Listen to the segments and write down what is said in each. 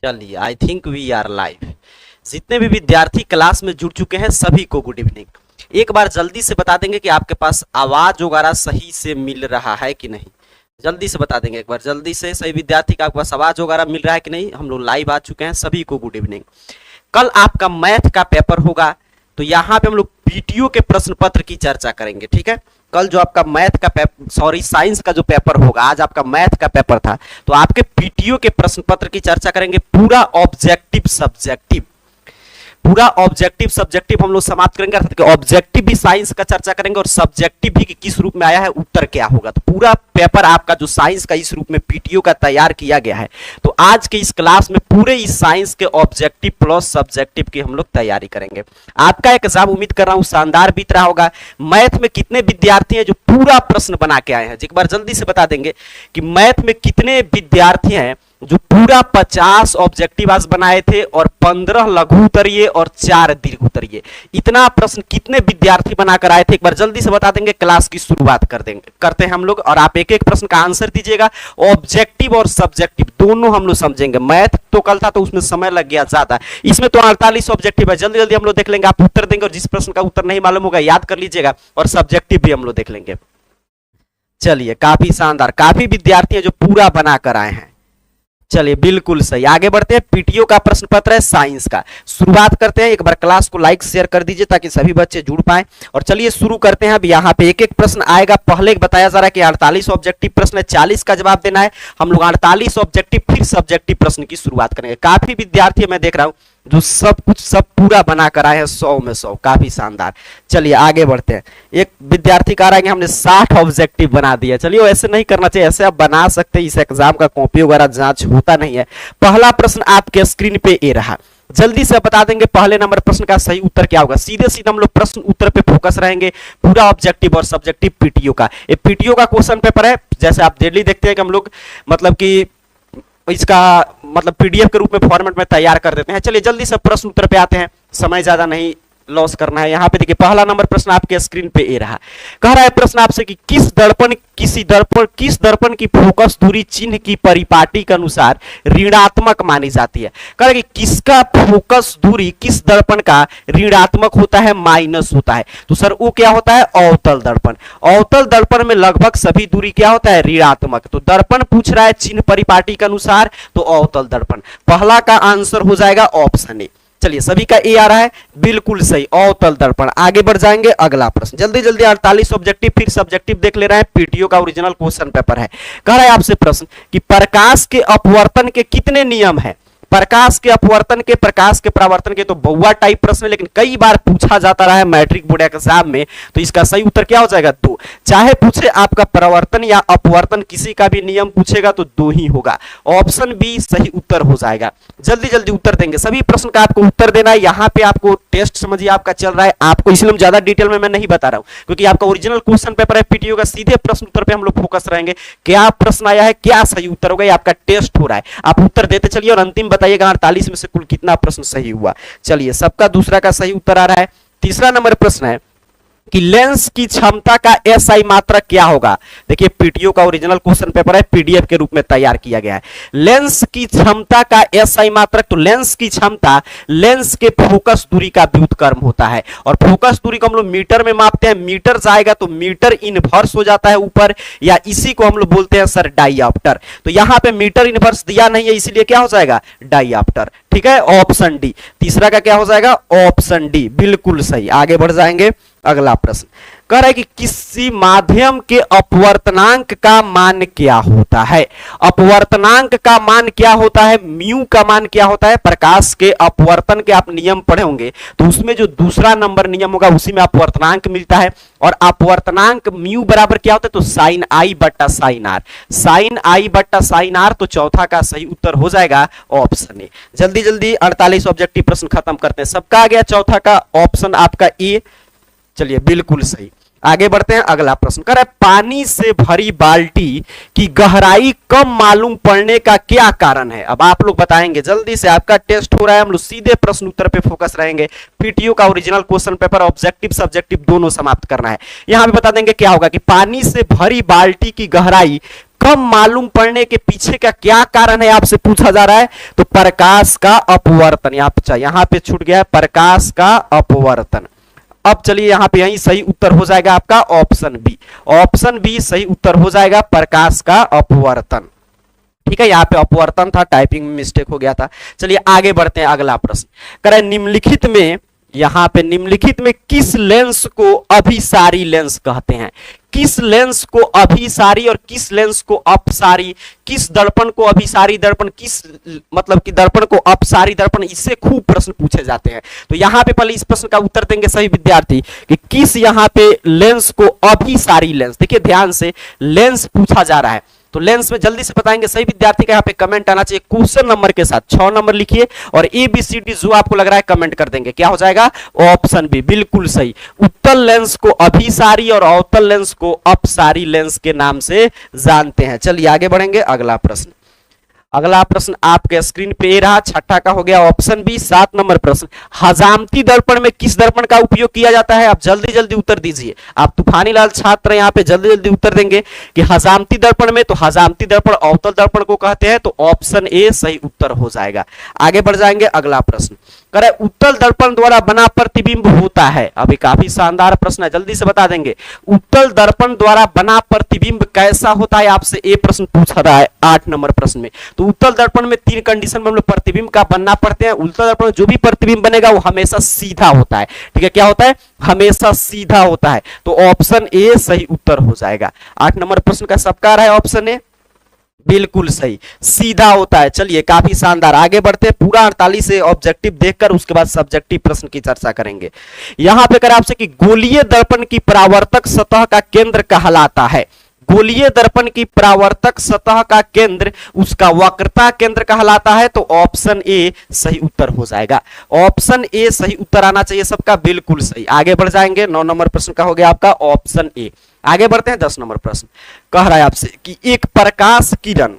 चलिए, I think we are live. जितने भी विद्यार्थी क्लास में जुड़ चुके हैं सभी को गुड इवनिंग। एक बार जल्दी से बता देंगे कि आपके पास आवाज वगैरह सही से मिल रहा है कि नहीं। जल्दी से बता देंगे एक बार जल्दी से, सही विद्यार्थी का आपके पास आवाज वगैरह मिल रहा है कि नहीं। हम लोग लाइव आ चुके हैं, सभी को गुड इवनिंग। कल आपका मैथ का पेपर होगा, तो यहाँ पे हम लोग पीटीओ के प्रश्न पत्र की चर्चा करेंगे, ठीक है। कल जो आपका मैथ का पेपर, सॉरी साइंस का जो पेपर होगा, आज आपका मैथ का पेपर था, तो आपके पीटीओ के प्रश्न पत्र की चर्चा करेंगे। पूरा ऑब्जेक्टिव सब्जेक्टिव, पूरा ऑब्जेक्टिव सब्जेक्टिव हम लोग समाप्त करेंगे, अर्थात कि ऑब्जेक्टिव भी साइंस का चर्चा करेंगे और सब्जेक्टिव भी कि किस रूप में आया है, उत्तर क्या होगा। तो पूरा पेपर आपका जो साइंस का इस रूप में पीटीओ का तैयार किया गया है, तो आज के इस क्लास में पूरे इस साइंस के ऑब्जेक्टिव प्लस सब्जेक्टिव की हम लोग तैयारी करेंगे। आपका एग्जाम उम्मीद कर रहा हूं शानदार बीत रहा होगा। मैथ में कितने विद्यार्थी हैं जो पूरा प्रश्न बना के आए हैं, एक बार जल्दी से बता देंगे कि मैथ में कितने विद्यार्थी हैं जो पूरा 50 ऑब्जेक्टिव आज बनाए थे और 15 लघु उत्तरीय और 4 दीर्घ उत्तरीय। इतना प्रश्न कितने विद्यार्थी बनाकर आए थे, एक बार जल्दी से बता देंगे। क्लास की शुरुआत करते हैं हम लोग, और आप एक एक प्रश्न का आंसर दीजिएगा। ऑब्जेक्टिव और सब्जेक्टिव दोनों हम लोग समझेंगे। मैथ तो कल था तो उसमें समय लग गया ज्यादा, इसमें तो 48 ऑब्जेक्टिव है, जल्दी जल्दी हम लोग देख लेंगे। आप उत्तर देंगे और जिस प्रश्न का उत्तर नहीं मालूम होगा याद कर लीजिएगा, और सब्जेक्टिव भी हम लोग देख लेंगे। चलिए, काफी शानदार, काफी विद्यार्थी हैं जो पूरा बनाकर आए हैं। चलिए, बिल्कुल सही, आगे बढ़ते हैं। पीटीओ का प्रश्न पत्र है साइंस का, शुरुआत करते हैं। एक बार क्लास को लाइक शेयर कर दीजिए ताकि सभी बच्चे जुड़ पाए, और चलिए शुरू करते हैं। अब यहाँ पे एक एक प्रश्न आएगा। पहले बताया जा रहा है कि 48 ऑब्जेक्टिव प्रश्न है, 40 का जवाब देना है। हम लोग 48 ऑब्जेक्टिव फिर सब्जेक्टिव प्रश्न की शुरुआत करेंगे। काफी विद्यार्थी मैं देख रहा हूं जो सब पूरा बना कर आए हैं, 100 में 100, काफी शानदार। चलिए आगे बढ़ते हैं। एक विद्यार्थी कह रहा है कि हमने 60 ऑब्जेक्टिव बना दिया। चलिए ऐसे नहीं करना चाहिए, ऐसे आप बना सकते हैं, इस एग्जाम का कॉपी वगैरह जांच होता नहीं है। पहला प्रश्न आपके स्क्रीन पे ये रहा, जल्दी से बता देंगे पहले नंबर प्रश्न का सही उत्तर क्या होगा। सीधे सीधे हम लोग प्रश्न उत्तर पे फोकस रहेंगे। पूरा ऑब्जेक्टिव और सब्जेक्टिव पीटीओ का, ये पीटीओ का क्वेश्चन पेपर है। जैसे आप डेली देखते हैं कि हम लोग मतलब कि इसका मतलब पीडीएफ के रूप में फॉर्मेट में तैयार कर देते हैं। चलिए जल्दी से प्रश्न उत्तर पे आते हैं, समय ज्यादा नहीं लॉस करना है। यहाँ पे देखिए पहला नंबर प्रश्न आपके स्क्रीन पे ये रहा। कह रहा है प्रश्न आपसे कि किस दर्पण की फोकस दूरी चिन्ह की परिपाटी के अनुसार ऋणात्मक मानी जाती है। कह रहा है कि किसका फोकस दूरी किस दर्पण का ऋणात्मक होता है, माइनस होता है। तो सर वो क्या होता है, अवतल दर्पण। अवतल दर्पण में लगभग सभी दूरी क्या होता है, ऋणात्मक। तो दर्पण पूछ रहा है चिन्ह परिपाटी के अनुसार, तो अवतल दर्पण। पहला का आंसर हो जाएगा ऑप्शन ए। चलिए सभी का ए आ रहा है, बिल्कुल सही, अवतल दर्पण। आगे बढ़ जाएंगे, अगला प्रश्न जल्दी जल्दी। 48 ऑब्जेक्टिव फिर सब्जेक्टिव देख ले रहे हैं, पीटीओ का ओरिजिनल क्वेश्चन पेपर है। कह रहा है आपसे प्रश्न कि प्रकाश के अपवर्तन के कितने नियम है। प्रकाश के अपवर्तन के, प्रकाश के परावर्तन के तो बहुआ टाइप प्रश्न है, लेकिन कई बार पूछा जाता रहा है मैट्रिक बोर्ड एग्जाम में, तो इसका सही उत्तर क्या हो जाएगा, 2। चाहे पूछे आपका परावर्तन या अपवर्तन, किसी का भी नियम पूछेगा तो 2 ही होगा। ऑप्शन बी सही उत्तर हो जाएगा। जल्दी जल्दी उत्तर देंगे, सभी प्रश्न का आपको उत्तर देना है। यहाँ पे आपको टेस्ट समझिए आपका चल रहा है, आपको इसलिए ज्यादा डिटेल में मैं नहीं बता रहा हूँ क्योंकि आपका ओरिजिनल क्वेश्चन पेपर है पीटीओ का। सीधे प्रश्न उत्तर पे हम लोग फोकस रहेंगे। क्या प्रश्न आया है, क्या सही उत्तर होगा, आपका टेस्ट हो रहा है। आप उत्तर देते चलिए और अंतिम बताइएगा 48 में से कुल कितना प्रश्न सही हुआ। चलिए सबका दूसरा का सही उत्तर आ रहा है। तीसरा नंबर प्रश्न है कि लेंस की क्षमता का एसआई मात्रक क्या होगा। देखिए पीटीओ का ओरिजिनल क्वेश्चन पेपर है, पीडीएफ के रूप में तैयार किया गया है। लेंस की क्षमता का एसआई मात्रक, तो लेंस की क्षमता लेंस के फोकस दूरी का व्युत्क्रम होता है, और फोकस दूरी को हम लोग मीटर में मापते हैं। मीटर जाएगा तो मीटर इनवर्स हो जाता है ऊपर, या इसी को हम लोग बोलते हैं सर डाइऑप्टर। तो यहां पे मीटर इनवर्स दिया नहीं है, इसलिए क्या हो जाएगा, डाइऑप्टर। ठीक है, ऑप्शन डी। तीसरा का क्या हो जाएगा, ऑप्शन डी, बिल्कुल सही। आगे बढ़ जाएंगे, अगला प्रश्न कह रहा है कि किसी माध्यम के अपवर्तनांक का मान क्या होता है। अपवर्तनांक का मान क्या होता है, म्यू का मान क्या होता है। प्रकाश के अपवर्तन के आप नियम पढ़े होंगे, तो उसमें जो दूसरा नंबर नियम होगा उसी में अपवर्तनांक मिलता है, और अपवर्तनांक म्यू बराबर क्या होता है, तो साइन आई बट्टा साइन आर। साइन आई बट्टा साइन आर, तो चौथा का सही उत्तर हो जाएगा ऑप्शन ए। जल्दी जल्दी 48 ऑब्जेक्टिव प्रश्न खत्म करते हैं। सबका आ गया, चौथा का ऑप्शन आपका ए। चलिए बिल्कुल सही। आगे बढ़ते हैं, अगला प्रश्न कर रहा है पानी से भरी बाल्टी की गहराई कम मालूम पड़ने का क्या कारण है। अब आप लोग बताएंगे, जल्दी से, आपका टेस्ट हो रहा है। हम लोग सीधे प्रश्न उत्तर पे फोकस रहेंगे। पीटीओ का original question paper objective subjective दोनों समाप्त करना है। यहां पे बता देंगे क्या होगा कि पानी से भरी बाल्टी की गहराई कम मालूम पड़ने के पीछे का क्या कारण है आपसे पूछा जा रहा है, तो प्रकाश का अपवर्तन। यहाँ पे छूट गया है प्रकाश का अपवर्तन। अब चलिए यहाँ पे यही सही उत्तर हो जाएगा आपका ऑप्शन बी। ऑप्शन बी सही उत्तर हो जाएगा, प्रकाश का अपवर्तन। ठीक है, यहाँ पे अपवर्तन था, टाइपिंग में मिस्टेक हो गया था। चलिए आगे बढ़ते हैं, अगला प्रश्न करें निम्नलिखित में, यहाँ पे निम्नलिखित में किस लेंस को अभिसारी लेंस कहते हैं? किस लेंस को अभिसारी और किस लेंस को अपसारी, किस दर्पण को अभिसारी दर्पण, किस मतलब कि दर्पण को अपसारी दर्पण, इससे खूब प्रश्न पूछे जाते हैं। तो यहाँ पे पहले इस प्रश्न का उत्तर देंगे सभी विद्यार्थी कि किस यहाँ पे लेंस को अभिसारी लेंस, देखिए ध्यान से लेंस पूछा जा रहा है, तो लेंस में जल्दी से बताएंगे सही विद्यार्थी का यहाँ पे कमेंट आना चाहिए क्वेश्चन नंबर के साथ। 6 नंबर लिखिए और ABCD जो आपको लग रहा है कमेंट कर देंगे। क्या हो जाएगा? ऑप्शन बी बिल्कुल सही। उत्तल लेंस को अभिसारी और अवतल लेंस को अपसारी लेंस के नाम से जानते हैं। चलिए आगे बढ़ेंगे, अगला प्रश्न। अगला प्रश्न आपके स्क्रीन पे ये रहा, छठा का हो गया ऑप्शन बी। 7 नंबर प्रश्न, हजामती दर्पण में किस दर्पण का उपयोग किया जाता है? आप जल्दी जल्दी उत्तर दीजिए। आप तूफानी लाल छात्र यहाँ पे जल्दी जल्दी उत्तर देंगे कि हजामती दर्पण में, तो हजामती दर्पण अवतल दर्पण को कहते हैं, तो ऑप्शन ए सही उत्तर हो जाएगा। आगे बढ़ जाएंगे, अगला प्रश्न करें उत्तल दर्पण द्वारा बना प्रतिबिंब होता है। अभी काफी शानदार प्रश्न है, जल्दी से बता देंगे। उत्तल दर्पण द्वारा बना प्रतिबिंब कैसा होता है? आपसे ये प्रश्न पूछा रहा है 8 नंबर प्रश्न में। तो उत्तल दर्पण में 3 कंडीशन में हम लोग प्रतिबिंब का बनना पड़ते हैं। उत्तल दर्पण में जो भी प्रतिबिंब बनेगा वो हमेशा सीधा होता है। ठीक है, क्या होता है? हमेशा सीधा होता है, तो ऑप्शन ए सही उत्तर हो जाएगा। 8 नंबर प्रश्न का सबका रहा है ऑप्शन ए बिल्कुल सही, सीधा होता है। चलिए काफी शानदार, आगे बढ़ते हैं। पूरा 48 से ऑब्जेक्टिव देखकर उसके बाद सब्जेक्टिव प्रश्न की चर्चा करेंगे। यहां पे करें आपसे कि गोलीय दर्पण की परावर्तक सतह का केंद्र कहलाता है। गोलीय दर्पण की परावर्तक सतह का केंद्र उसका वक्रता केंद्र कहलाता है, तो ऑप्शन ए सही उत्तर हो जाएगा। ऑप्शन ए सही उत्तर आना चाहिए सबका, बिल्कुल सही। आगे बढ़ जाएंगे, 9 नंबर प्रश्न का हो गया आपका ऑप्शन ए। आगे बढ़ते हैं, 10 नंबर प्रश्न कह रहा है आपसे कि एक प्रकाश किरण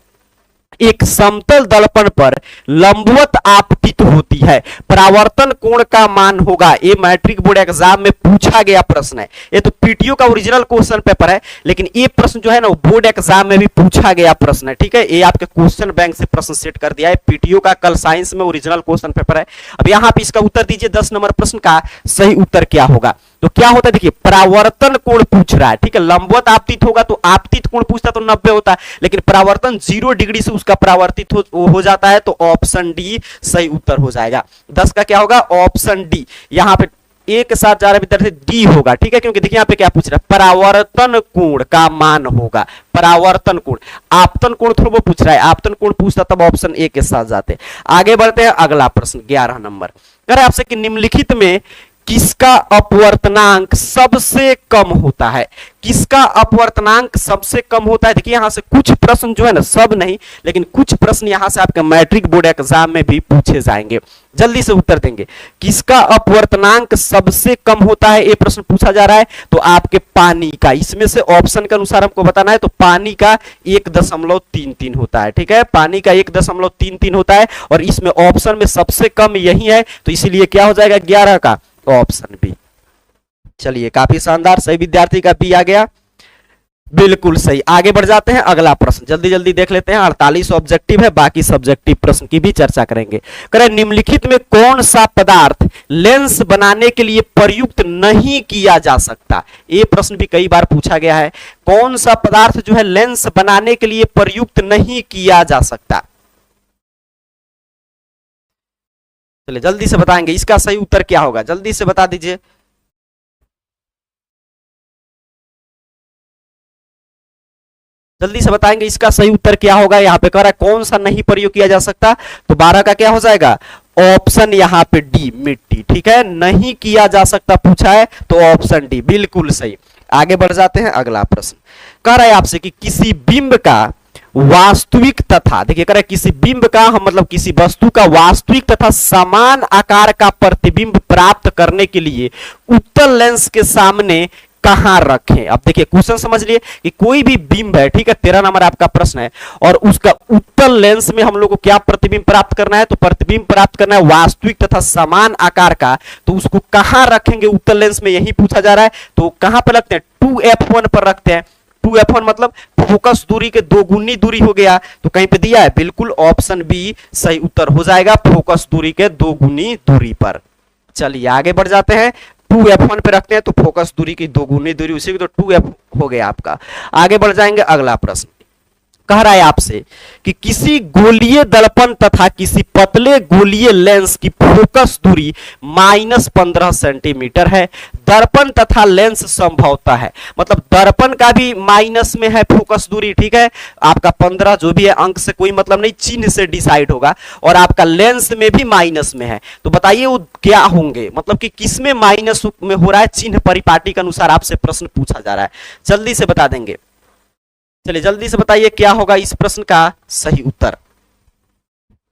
एक समतल दर्पण पर लंबवत आपतित होती है, परावर्तन कोण का मान होगा। ये मैट्रिक बोर्ड एग्जाम में पूछा गया प्रश्न है। ये तो पीटीओ का ओरिजिनल क्वेश्चन पेपर है, लेकिन ये प्रश्न जो है ना बोर्ड एग्जाम में भी पूछा गया प्रश्न है। ठीक है, ये आपके क्वेश्चन बैंक से प्रश्न सेट कर दिया है। पीटीओ का कल साइंस में ओरिजिनल क्वेश्चन पेपर है। अब यहाँ पे इसका उत्तर दीजिए, 10 नंबर प्रश्न का सही उत्तर क्या होगा? तो क्या होता है, देखिए परावर्तन कोण पूछ रहा है। ठीक है, लंबवत आपतित होगा तो आपतित कोण पूछता तो 90 होता है, लेकिन परावर्तन 0 डिग्री से उसका परावर्तित हो जाता है, तो ऑप्शन डी सही उत्तर हो जाएगा। 10 का क्या होगा? Option D. यहाँ पे ए के साथ जा रहे विद्यार्थी डी होगा। ठीक है, क्योंकि देखिए यहाँ पे क्या पूछ रहा है, परावर्तन कोण का मान होगा। परावर्तन कोण, आपतन कोण थोड़ा वो पूछ रहा है, आपतन कोण पूछता तब ऑप्शन ए के साथ जाते। आगे बढ़ते हैं, अगला प्रश्न 11 नंबर कह रहा है आपसे कि निम्नलिखित में किसका अपवर्तनांक सबसे कम होता है? किसका अपवर्तनांक सबसे कम होता है? देखिए यहां से कुछ प्रश्न जो है ना, सब नहीं लेकिन कुछ प्रश्न यहां से आपके मैट्रिक बोर्ड एग्जाम में भी पूछे जाएंगे। जल्दी से उत्तर देंगे, किसका अपवर्तनांक सबसे कम होता है? ये प्रश्न पूछा जा रहा है, तो आपके पानी का। इसमें से ऑप्शन के अनुसार हमको बताना है, तो पानी का 1.33 होता है। ठीक है, पानी का 1.33 होता है, और इसमें ऑप्शन में सबसे कम यही है, तो इसीलिए क्या हो जाएगा 11 का ऑप्शन बी। चलिए काफी शानदार, सही विद्यार्थी का बी आ गया, बिल्कुल सही। आगे बढ़ जाते हैं, अगला प्रश्न जल्दी जल्दी देख लेते हैं। 48 ऑब्जेक्टिव है, बाकी सब्जेक्टिव प्रश्न की भी चर्चा करेंगे। करें निम्नलिखित में कौन सा पदार्थ लेंस बनाने के लिए प्रयुक्त नहीं किया जा सकता? ये प्रश्न भी कई बार पूछा गया है। कौन सा पदार्थ जो है लेंस बनाने के लिए प्रयुक्त नहीं किया जा सकता? चलिए जल्दी से बताएंगे, इसका सही उत्तर क्या होगा? जल्दी से बता दीजिए। जल्दी से बताएंगे इसका सही उत्तर क्या होगा। यहाँ पे कह रहा है कौन सा नहीं प्रयोग किया जा सकता, तो 12 का क्या हो जाएगा? ऑप्शन यहाँ पे डी, मिट्टी। ठीक है, नहीं किया जा सकता पूछा है, तो ऑप्शन डी बिल्कुल सही। आगे बढ़ जाते हैं, अगला प्रश्न कह रहा है आपसे कि किसी बिंब का वास्तविक तथा, देखिए कह रहा है किसी बिंब का, हम मतलब किसी वस्तु का वास्तविक तथा समान आकार का प्रतिबिंब प्राप्त करने के लिए उत्तल लेंस के सामने कहां रखें? अब देखिए क्वेश्चन समझ लिए कि कोई भी बिंब है, ठीक है, 13 नंबर आपका प्रश्न है, और उसका उत्तल लेंस में हम लोग को क्या प्रतिबिंब प्राप्त करना है? तो प्रतिबिंब प्राप्त करना है वास्तविक तथा समान आकार का, तो उसको कहां रखेंगे उत्तल लेंस में, यही पूछा जा रहा है। तो कहां पर रखते हैं? 2f1 पर रखते हैं। 2f1 मतलब फोकस दूरी के दोगुनी दूरी हो गया, तो कहीं पे दिया है, बिल्कुल ऑप्शन बी सही उत्तर हो जाएगा, फोकस दूरी के दोगुनी दूरी पर। चलिए आगे बढ़ जाते हैं, 2f1 पे रखते हैं तो फोकस दूरी की दोगुनी दूरी उसी की, तो 2f हो गया आपका। आगे बढ़ जाएंगे, अगला प्रश्न कह रहा है आपसे कि किसी गोलीय दर्पण तथा किसी पतले गोलीय लेंस की फोकस दूरी -15 सेंटीमीटर है। दर्पण तथा लेंस संभवतः है, मतलब दर्पण का भी माइनस में है फोकस दूरी, ठीक है, आपका 15 जो भी है अंक से कोई मतलब नहीं, चिन्ह से डिसाइड होगा, और आपका लेंस में भी माइनस में है, तो बताइए वो क्या होंगे, मतलब कि किस में माइनस में हो रहा है, चिन्ह परिपाटी के अनुसार आपसे प्रश्न पूछा जा रहा है, जल्दी से बता देंगे। चलिए जल्दी से बताइए क्या होगा इस प्रश्न का सही उत्तर।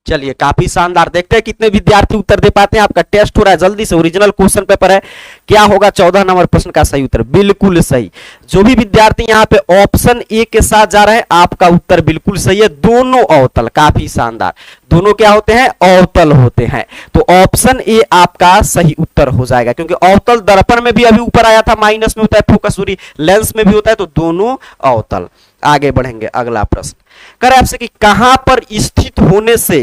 चलिए काफी शानदार, देखते हैं कितने विद्यार्थी उत्तर दे पाते हैं, आपका टेस्ट हो रहा है, जल्दी से, ओरिजिनल क्वेश्चन पेपर है, क्या होगा 14 नंबर प्रश्न का सही उत्तर, बिल्कुल सही। जो भी विद्यार्थी यहाँ पे ऑप्शन ए के साथ जा रहे हैं, आपका उत्तर बिल्कुल सही है, दोनों अवतल, काफी शानदार, दोनों क्या होते हैं, अवतल होते हैं, तो ऑप्शन ए आपका सही उत्तर हो जाएगा, क्योंकि अवतल दर्पण में भी अभी ऊपर आया था माइनस में होता है फोकस दूरी, लेंस में भी होता है, तो दोनों अवतल। आगे बढ़ेंगे, अगला प्रश्न कर आपसे कि कहां पर स्थित होने से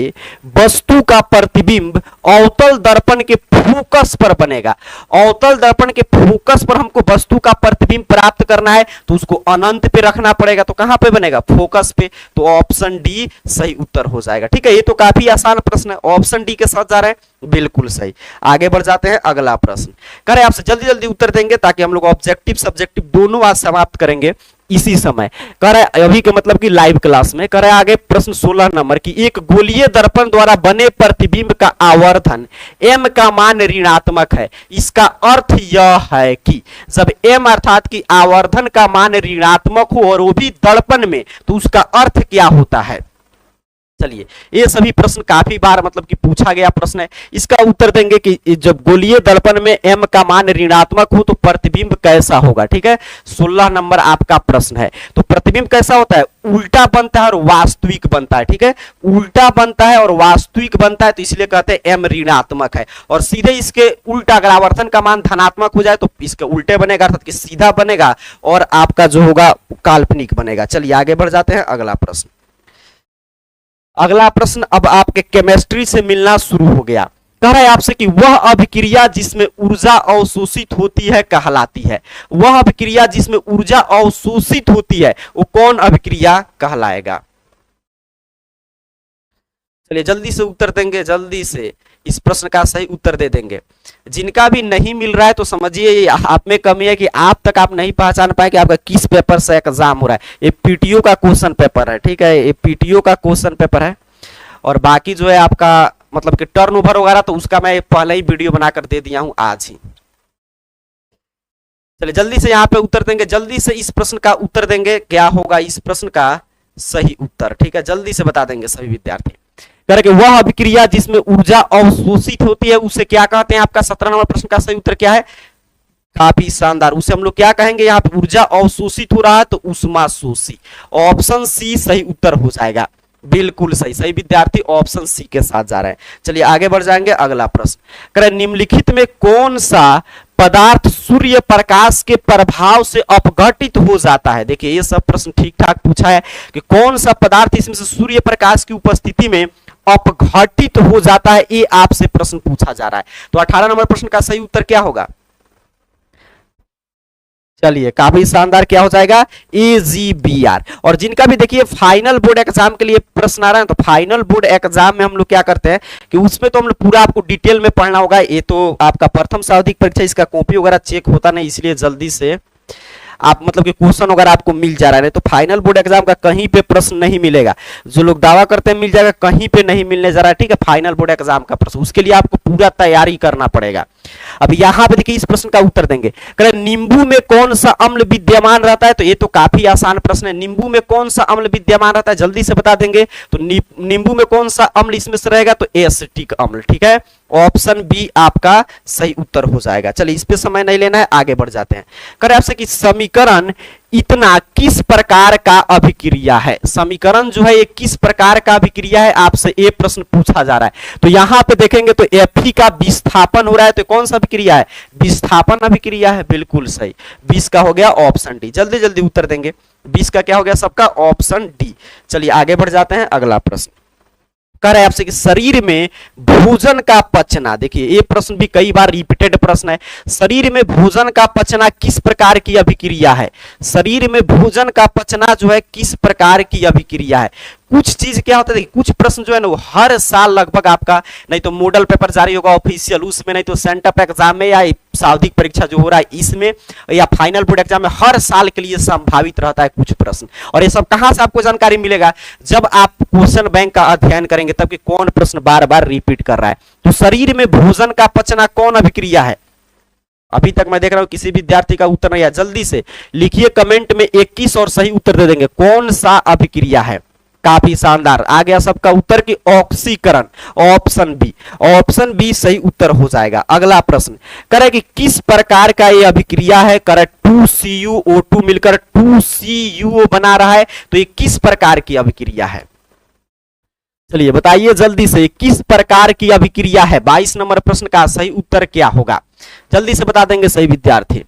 वस्तु का प्रतिबिंब अवतल दर्पण के फोकस पर बनेगा। अवतल दर्पण के फोकस पर हमको वस्तु का प्रतिबिंब प्राप्त करना है, तो उसको अनंत पे रखना पड़ेगा, तो कहां पे बनेगा, फोकस पे, तो ऑप्शन डी सही उत्तर हो जाएगा। ठीक है, ये तो काफी आसान प्रश्न है, ऑप्शन डी के साथ जा रहे हैं, बिल्कुल सही। आगे बढ़ जाते हैं, अगला प्रश्न करें आपसे, जल्दी जल्दी उत्तर देंगे ताकि हम लोग ऑब्जेक्टिव सब्जेक्टिव दोनों आज समाप्त करेंगे इसी समय। कह रहा है अभी के मतलब कि लाइव क्लास में, कह रहा है आगे प्रश्न 16 नंबर की, एक गोलीय दर्पण द्वारा बने प्रतिबिंब का आवर्धन m का मान ऋणात्मक है। इसका अर्थ यह है कि जब m अर्थात कि आवर्धन का मान ऋणात्मक हो और वो भी दर्पण में, तो उसका अर्थ क्या होता है। चलिए ये सभी प्रश्न काफी बार मतलब कि पूछा गया प्रश्न है, इसका उत्तर देंगे कि जब गोलीय दर्पण में m का मान ऋणात्मक हो तो प्रतिबिंब कैसा होगा। ठीक है, 16 नंबर आपका प्रश्न है, तो प्रतिबिंब कैसा होता है, उल्टा बनता है और वास्तविक बनता है। ठीक है, उल्टा बनता है और वास्तविक बनता है, तो इसलिए कहते हैं m ऋणात्मक है, और सीधे इसके उल्टा अगर आवर्धन का मान धनात्मक हो जाए तो इसके उल्टे बनेगा, अर्थात कि सीधा बनेगा, और आपका जो होगा काल्पनिक बनेगा। चलिए आगे बढ़ जाते हैं, अगला प्रश्न। अगला प्रश्न अब आपके केमिस्ट्री से मिलना शुरू हो गया। कह रहा है आपसे कि वह अभिक्रिया जिसमें ऊर्जा अवशोषित होती है कहलाती है। वह अभिक्रिया जिसमें ऊर्जा अवशोषित होती है वो कौन अभिक्रिया कहलाएगा। चलिए जल्दी से उत्तर देंगे, जल्दी से इस प्रश्न का सही उत्तर दे देंगे। जिनका भी नहीं मिल रहा है तो समझिए आप में कमी है कि आप तक आप नहीं पहचान पाए कि आपका किस पेपर से एग्जाम हो रहा है। ये पीटीओ का क्वेश्चन पेपर है, ठीक है, ये पीटीओ का क्वेश्चन पेपर है, और बाकी जो है आपका मतलब कि टर्न ओवर वगैरह तो उसका मैं पहले ही वीडियो बनाकर दे दिया हूं आज ही। चलिए जल्दी से यहाँ पे उत्तर देंगे, जल्दी से इस प्रश्न का उत्तर देंगे, क्या होगा इस प्रश्न का सही उत्तर। ठीक है, जल्दी से बता देंगे सभी विद्यार्थी। करके वह अभिक्रिया जिसमें ऊर्जा अवशोषित होती है उसे क्या कहते हैं। आपका 17 नंबर प्रश्न का सही उत्तर क्या है, काफी शानदार, उसे हम लोग क्या कहेंगे, यहाँ पे ऊर्जा अवशोषित हो रहा है तो उष्माशोषी, ऑप्शन सी सही उत्तर हो जाएगा, बिल्कुल सही। सही विद्यार्थी ऑप्शन सी के साथ जा रहे हैं। चलिए आगे बढ़ जाएंगे, अगला प्रश्न करें, निम्नलिखित में कौन सा पदार्थ सूर्य प्रकाश के प्रभाव से अपघटित हो जाता है। देखिए ये सब प्रश्न ठीक ठाक पूछा है कि कौन सा पदार्थ इसमें से सूर्य प्रकाश की उपस्थिति में अपघटित हो जाता है, ये आपसे प्रश्न पूछा जा रहा है। तो 18 नंबर प्रश्न का सही उत्तर क्या होगा। चलिए काफी शानदार, क्या हो जाएगा, AgBr। और जिनका भी देखिए फाइनल बोर्ड एग्जाम के लिए प्रश्न आ रहा है, तो फाइनल बोर्ड एग्जाम में हम लोग क्या करते हैं कि उसमें तो हम लोग पूरा आपको डिटेल में पढ़ना होगा। ये तो आपका प्रथम सावधिक परीक्षा, इसका कॉपी वगैरह चेक होता नहीं, इसलिए जल्दी से आप मतलब कि क्वेश्चन वगैरह आपको मिल जा रहा है। तो फाइनल बोर्ड एग्जाम का कहीं पे प्रश्न नहीं मिलेगा, जो लोग दावा करते हैं मिल जाएगा, कहीं पे नहीं मिलने जा रहा है। ठीक है, फाइनल बोर्ड एग्जाम का प्रश्न, उसके लिए आपको पूरा तैयारी करना पड़ेगा। अब यहाँ पे देखिए इस प्रश्न का उत्तर देंगे, नींबू में कौन सा अम्ल विद्यमान रहता है। तो ये तो काफी आसान प्रश्न है, नींबू में कौन सा अम्ल विद्यमान रहता है, जल्दी से बता देंगे। तो नींबू में कौन सा अम्ल इसमें से रहेगा, तो एसिटिक अम्ल। ठीक है, ऑप्शन बी आपका सही उत्तर हो जाएगा। चलिए इस पे समय नहीं लेना है, आगे बढ़ जाते हैं। करें आपसे कि समीकरण इतना किस प्रकार का अभिक्रिया है। समीकरण जो है ये किस प्रकार का अभिक्रिया है, आपसे ये प्रश्न पूछा जा रहा है। तो यहां पे देखेंगे तो Fe का विस्थापन हो रहा है, तो कौन सा अभिक्रिया है, विस्थापन अभिक्रिया है। बिल्कुल सही, 20 का हो गया ऑप्शन डी। जल्दी जल्दी उत्तर देंगे, 20 का क्या हो गया सबका, ऑप्शन डी। चलिए आगे बढ़ जाते हैं, अगला प्रश्न कह रहा है आपसे कि शरीर में भोजन का पचना, देखिए ये प्रश्न भी कई बार रिपीटेड प्रश्न है। शरीर में भोजन का पचना किस प्रकार की अभिक्रिया है, शरीर में भोजन का पचना जो है किस प्रकार की अभिक्रिया है। कुछ चीज क्या होता है, कुछ प्रश्न जो है ना वो हर साल लगभग आपका, नहीं तो मॉडल पेपर जारी होगा ऑफिशियल उसमें, नहीं तो सेंटअप एग्जाम में, या सावधिक परीक्षा जो हो रहा है इसमें, या फाइनल बोर्ड एग्जाम में, हर साल के लिए संभावित रहता है कुछ प्रश्न। और ये सब कहां से आपको जानकारी मिलेगा, जब आप क्वेश्चन बैंक का अध्ययन करेंगे तब कि कौन प्रश्न बार बार रिपीट कर रहा है। तो शरीर में भोजन का पचना कौन अभिक्रिया है, अभी तक मैं देख रहा हूं किसी विद्यार्थी का उत्तर नहीं है। जल्दी से लिखिए कमेंट में 21 और सही उत्तर दे देंगे, कौन सा अभिक्रिया है। काफी शानदार, आ गया सबका उत्तर की ऑक्सीकरण, ऑप्शन बी, ऑप्शन बी सही उत्तर हो जाएगा। अगला प्रश्न करे कि किस प्रकार का ये अभिक्रिया है, करे 2CuO2 मिलकर 2CuO बना रहा है, तो ये किस प्रकार की अभिक्रिया है, चलिए बताइए जल्दी से, किस प्रकार की अभिक्रिया है। 22 नंबर प्रश्न का सही उत्तर क्या होगा, जल्दी से बता देंगे सही विद्यार्थी।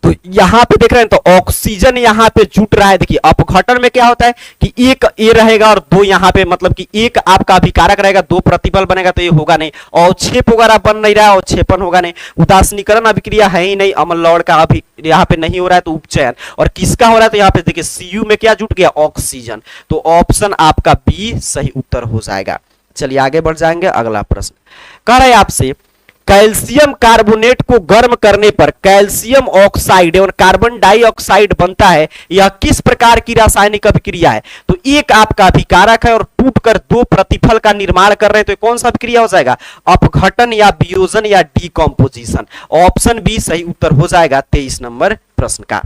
तो यहां पे देख रहे हैं तो ऑक्सीजन यहां पे जुट रहा है। देखिए अपघटन में क्या होता है कि एक ए रहेगा और दो यहां पे, मतलब कि एक आपका अभिकारक रहेगा, दो प्रतिबल बनेगा, तो ये होगा नहीं। अवक्षेप वगैरह बन नहीं रहा है, अवक्षेपन होगा नहीं। उदासीनीकरण अभिक्रिया है ही नहीं, अम्ल लवण का अभी यहाँ पे नहीं हो रहा है, तो उपचयन। और किसका हो रहा है, तो यहाँ पे देखिए Cu में क्या जुट गया, ऑक्सीजन। तो ऑप्शन आपका बी सही उत्तर हो जाएगा। चलिए आगे बढ़ जाएंगे, अगला प्रश्न कह रहा है आपसे, कैल्शियम कार्बोनेट को गर्म करने पर कैल्शियम ऑक्साइड एवं कार्बन डाइऑक्साइड बनता है, यह किस प्रकार की रासायनिक अभिक्रिया है। तो एक आपका अभिकारक है और टूटकर दो प्रतिफल का निर्माण कर रहे हैं, तो कौन सा अभिक्रिया हो जाएगा, अपघटन या वियोजन या डीकंपोजिशन। ऑप्शन बी सही उत्तर हो जाएगा 23 नंबर प्रश्न का।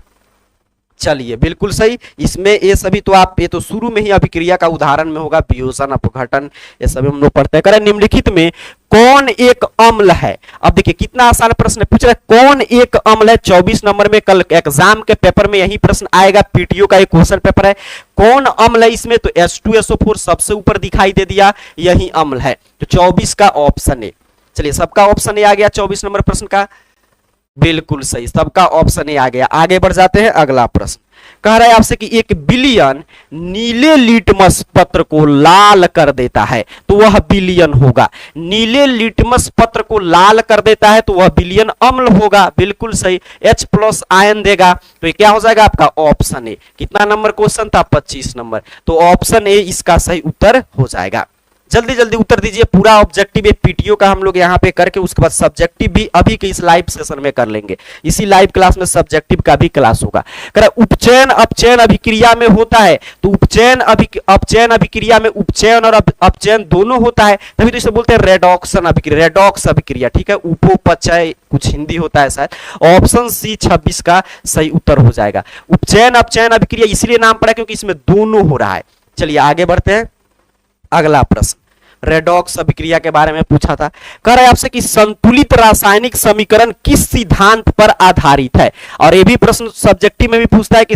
चलिए बिल्कुल सही, इसमें ये सभी तो आप, ये तो शुरू में ही अभिक्रिया का उदाहरण में होगा, वियोजन, अपघटन, ये सभी हम लोग पढ़ते हैं। करें निम्नलिखित में कौन एक अम्ल है। अब देखिए कितना आसान प्रश्न पूछ रहा है, कौन एक अम्ल है। 24 नंबर में कल एग्जाम के पेपर में यही प्रश्न आएगा, पीटीओ का एक क्वेश्चन पेपर है, कौन अम्ल है इसमें, तो H2SO4 सबसे ऊपर दिखाई दे दिया, यही अम्ल है। तो 24 का ऑप्शन ए। चलिए सबका ऑप्शन ए आ गया 24 नंबर प्रश्न का, बिल्कुल सही, सबका ऑप्शन ए आ गया। आगे बढ़ जाते हैं, अगला प्रश्न कह रहा है आपसे कि 1 बिलियन नीले लिटमस पत्र को लाल कर देता है, तो वह बिलियन होगा। नीले लिटमस पत्र को लाल कर देता है तो वह बिलियन अम्ल होगा, बिल्कुल सही। H+ आयन देगा, तो ये क्या हो जाएगा आपका ऑप्शन ए। कितना नंबर क्वेश्चन था, 25 नंबर, तो ऑप्शन ए इसका सही उत्तर हो जाएगा। जल्दी जल्दी उत्तर दीजिए, पूरा ऑब्जेक्टिव पीटीओ का हम लोग यहाँ पे करके उसके बाद सब्जेक्टिव भी अभी के इस लाइव सेशन में कर लेंगे। इसी लाइव क्लास में सब्जेक्टिव का भी क्लास होगा। उपचयन अपचयन अभिक्रिया में होता है, तो अपचयन अभिक्रिया में उपचयन और अपचयन दोनों होता है, तभी तो इसे बोलते हैं रेडॉक्सन अभिक्रिया, रेडॉक्स अभिक्रिया, ठीक है, उपोपचय कुछ हिंदी होता है शायद। ऑप्शन सी 26 का सही उत्तर हो जाएगा। उपचयन अपचयन अभिक्रिया इसलिए नाम पड़ा क्योंकि इसमें दोनों हो रहा है। चलिए आगे बढ़ते हैं, अगला प्रश्न रेडॉक्स अभिक्रिया के बारे में पूछा था। कह रहा है आपसे कि संतुलित रासायनिक समीकरण किस सिद्धांत पर आधारित है। और ये भी प्रश्न सब्जेक्टिव में भी पूछता है कि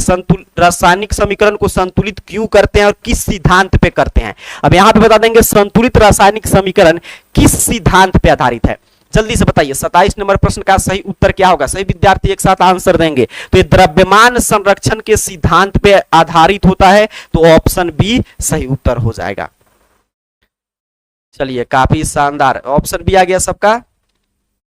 रासायनिक समीकरण को संतुलित क्यों करते हैं और किस सिद्धांत पे करते हैं। अब यहां पे बता देंगे संतुलित रासायनिक समीकरण किस सिद्धांत पे आधारित है। जल्दी से बताइए 27 नंबर प्रश्न का सही उत्तर क्या होगा। सही विद्यार्थी एक साथ आंसर देंगे। तो ये द्रव्यमान संरक्षण के सिद्धांत पे आधारित होता है, तो ऑप्शन बी सही उत्तर हो जाएगा। चलिए काफी शानदार, ऑप्शन बी आ गया सबका,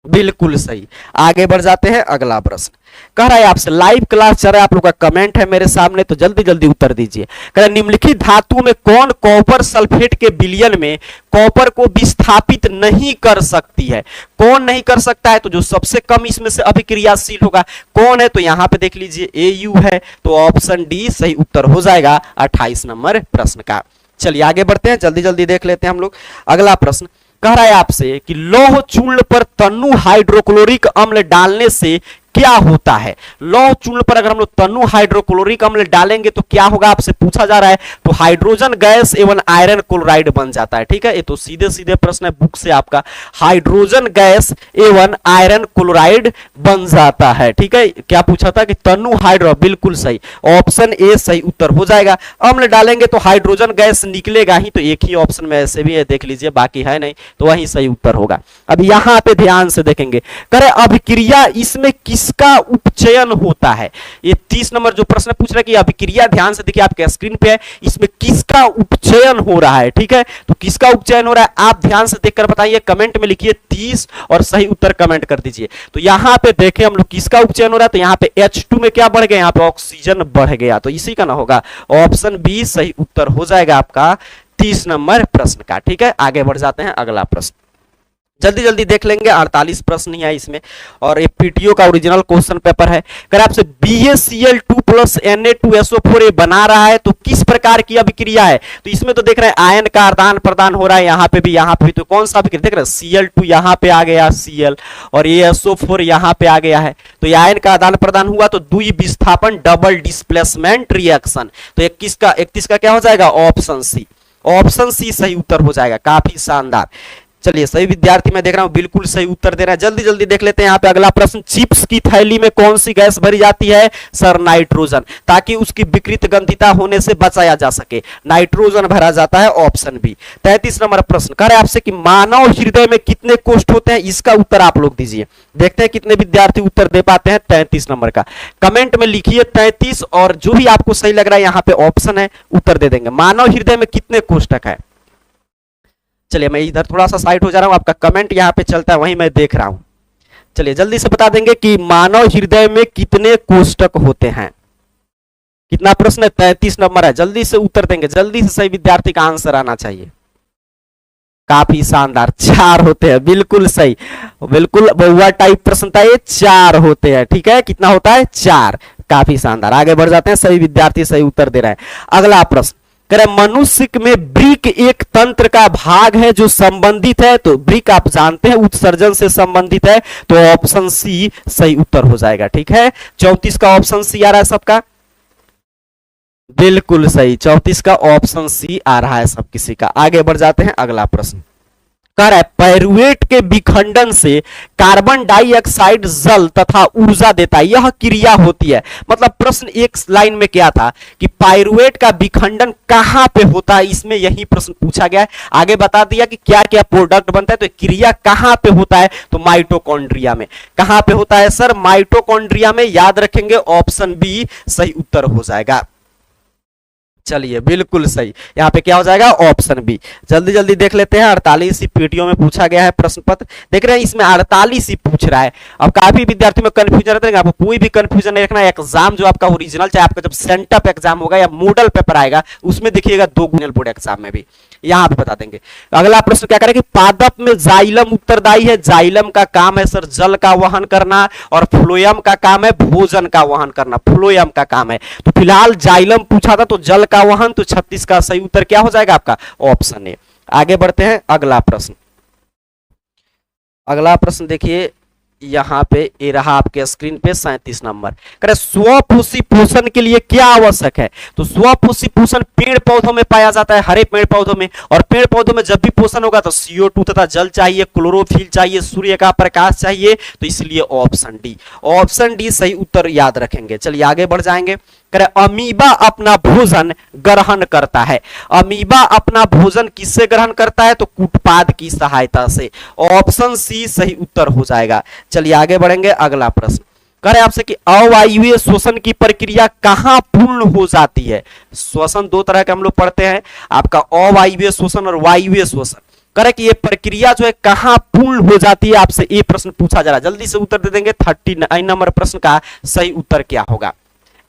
बिल्कुल सही। आगे बढ़ जाते हैं, अगला प्रश्न कह रहा है आपसे, लाइव क्लास चल रहा है, आप लोग का कमेंट है मेरे सामने, तो जल्दी जल्दी उत्तर दीजिए। कह रहा है निम्नलिखित धातु में कौन कॉपर सल्फेट के विलयन में कॉपर को विस्थापित नहीं कर सकती है। कौन नहीं कर सकता है, तो जो सबसे कम इसमें से अभिक्रियाशील होगा कौन है, तो यहां पे देख लीजिए AU है, तो ऑप्शन डी सही उत्तर हो जाएगा 28 नंबर प्रश्न का। चलिए आगे बढ़ते हैं, जल्दी जल्दी देख लेते हैं हम लोग। अगला प्रश्न कह रहा है आपसे कि लौह चूर्ण पर तन्नु हाइड्रोक्लोरिक अम्ल डालने से क्या होता है। लौह चूर्ण पर अगर हम लोग तनु हाइड्रोक्लोरिक अम्ल डालेंगे तो क्या होगा, आपसे पूछा जा रहा है। तो हाइड्रोजन गैस एवं आयरन क्लोराइड बन जाता है। ठीक है, ये तो सीधे सीधे प्रश्न है बुक से आपका, हाइड्रोजन गैस एवं आयरन क्लोराइड बन जाता है। ठीक है, क्या पूछा था कि तनु हाइड्रो, बिल्कुल सही, ऑप्शन ए सही उत्तर हो जाएगा। अम्ल डालेंगे तो हाइड्रोजन गैस निकलेगा ही, तो एक ही ऑप्शन में ऐसे भी है, देख लीजिए, बाकी है नहीं, तो वही सही उत्तर होगा। अब यहां पे ध्यान से देखेंगे, करे अभिक्रिया इसमें किसका उपचयन होता है। ये 30 नंबर जो प्रश्न पूछ रहा है कि अभिक्रिया, ध्यान से देखिए आपके स्क्रीन पे है, इसमें किसका उपचयन हो रहा है। ठीक है, तो किसका उपचयन हो रहा है आप ध्यान से देखकर बताइए, कमेंट में लिखिए 30 और सही उत्तर कमेंट कर दीजिए। तो यहां पे देखें हम लोग किसका उपचयन हो रहा है, तो यहां पे H2 में क्या बढ़ गया, यहां पे ऑक्सीजन बढ़ गया, तो इसी का ना होगा, ऑप्शन बी सही उत्तर हो जाएगा आपका 30 नंबर प्रश्न का। ठीक है, आगे बढ़ जाते हैं, अगला प्रश्न जल्दी जल्दी देख लेंगे, 48 प्रश्न ही है इसमें, और ये पीटीओ का ओरिजिनल क्वेश्चन पेपर है। अगर आपसे BaCl2 प्लस Na2SO4 बना रहा है तो किस प्रकार की अभिक्रिया है, तो इसमें तो देख रहे हैं आयन का आदान प्रदान हो रहा है, यहाँ पे भी, यहाँ पे भी, तो कौन सा अभिक्रिया देख रहे हैं, Cl2 यहाँ पे आ गया Cl, और ये SO4 यहाँ पे आ गया है, तो ये आयन का आदान प्रदान हुआ, तो द्वि विस्थापन डबल डिस्प्लेसमेंट रिएक्शन, तो 31 का क्या हो जाएगा, ऑप्शन सी, ऑप्शन सी सही उत्तर हो जाएगा। काफी शानदार, चलिए सही विद्यार्थी मैं देख रहा हूं बिल्कुल सही उत्तर दे रहा है। जल्दी जल्दी देख लेते हैं यहाँ पे अगला प्रश्न, चिप्स की थैली में कौन सी गैस भरी जाती है, सर नाइट्रोजन, ताकि उसकी विकृत गंधिता होने से बचाया जा सके, नाइट्रोजन भरा जाता है, ऑप्शन बी। 33 नंबर प्रश्न कह रहे आपसे कि मानव हृदय में कितने कोष्ठ होते हैं, इसका उत्तर आप लोग दीजिए, देखते हैं कितने विद्यार्थी उत्तर दे पाते हैं। 33 नंबर का कमेंट में लिखिए 33, और जो भी आपको सही लग रहा है यहाँ पे ऑप्शन है, उत्तर दे देंगे। मानव हृदय में कितने कोष्ठक है, चलिए मैं इधर थोड़ा सा साइड हो जा रहा हूं, आपका कमेंट यहाँ पे चलता है, वहीं मैं देख रहा हूं। चलिए जल्दी से बता देंगे कि मानव हृदय में कितने कोष्ठक होते हैं, कितना प्रश्न है, 33 नंबर है, जल्दी से उत्तर देंगे, जल्दी से सही विद्यार्थी का आंसर आना चाहिए। काफी शानदार, 4 होते हैं, बिल्कुल सही, बिल्कुल बहुआ टाइप प्रश्न था ये, 4 होते हैं। ठीक है, कितना होता है, 4, काफी शानदार। आगे बढ़ जाते हैं, सही विद्यार्थी सही उत्तर दे रहे हैं। अगला प्रश्न, मनुष्य में वृक्क एक तंत्र का भाग है जो संबंधित है, तो वृक्क आप जानते हैं उत्सर्जन से संबंधित है, तो ऑप्शन सी सही उत्तर हो जाएगा। ठीक है, 34 का ऑप्शन सी आ रहा है सबका, बिल्कुल सही, 34 का ऑप्शन सी आ रहा है सब किसी का। आगे बढ़ जाते हैं, अगला प्रश्न कह रहा है पाइरुवेट के विखंडन से कार्बन डाइऑक्साइड जल तथा ऊर्जा देता है, यह क्रिया होती है। मतलब प्रश्न एक लाइन में क्या था कि पाइरुवेट का विखंडन कहां पे होता है, इसमें यही प्रश्न पूछा गया है। आगे बता दिया कि क्या क्या प्रोडक्ट बनता है, तो क्रिया कहां पे होता है, तो माइटोकॉन्ड्रिया में। कहां पे होता है सर, माइटोकॉन्ड्रिया में, याद रखेंगे, ऑप्शन बी सही उत्तर हो जाएगा। चलिए बिल्कुल सही, यहाँ पे क्या हो जाएगा, ऑप्शन बी। जल्दी जल्दी देख लेते हैं, 48 ही पीटीओ में पूछा गया है प्रश्न पत्र, देख रहे हैं इसमें 48 ही पूछ रहा है। अब काफी विद्यार्थियों में कंफ्यूजन रहता है, आपको कोई भी कंफ्यूजन नहीं रखना। एग्जाम जो आपका ओरिजिनल, चाहे आपका जब सेंटअप एग्जाम होगा या मॉडल पेपर आएगा, उसमें देखिएगा 2 गुणल बोर्ड एग्जाम में भी यहाँ पे बता देंगे। अगला प्रश्न क्या करें कि पादप में जाइलम उत्तरदायी है, जाइलम का काम है सर जल का वहन करना, और फ्लोएम का काम है भोजन का वहन करना, फ्लोएम का काम है। तो फिलहाल जाइलम पूछा था, तो जल का वहन, तो 36 का सही उत्तर क्या हो जाएगा आपका, ऑप्शन ए। आगे बढ़ते हैं, अगला प्रश्न, अगला प्रश्न देखिए यहां पे ये रहा आपके स्क्रीन पे 37 नंबर, कह स्वपोषी पोषण के लिए क्या आवश्यक है, तो स्वपोषी पोषण पेड़ पौधों में पाया जाता है, हरे पेड़ पौधों में, और पेड़ पौधों में जब भी पोषण होगा तो CO2 तथा जल चाहिए, क्लोरोफिल चाहिए, सूर्य का प्रकाश चाहिए, तो इसलिए ऑप्शन डी, ऑप्शन डी सही उत्तर याद रखेंगे। चलिए आगे बढ़ जाएंगे, अमीबा अपना भोजन ग्रहण करता है, अमीबा अपना भोजन किससे ग्रहण करता है, तो कूटपाद की सहायता से, ऑप्शन सी सही उत्तर हो जाएगा। चलिए आगे बढ़ेंगे, अगला प्रश्न कह रहे आपसे कि अवायवीय श्वसन की प्रक्रिया कहां पूर्ण हो जाती है। श्वसन 2 तरह के हम लोग पढ़ते हैं, आपका अवायवीय श्वसन और वायवीय श्वसन। कह रहे कि ये प्रक्रिया जो है कहां पूर्ण हो जाती है, आपसे ये प्रश्न पूछा जा रहा है, जल्दी से उत्तर दे देंगे। 39 नंबर प्रश्न का सही उत्तर क्या होगा,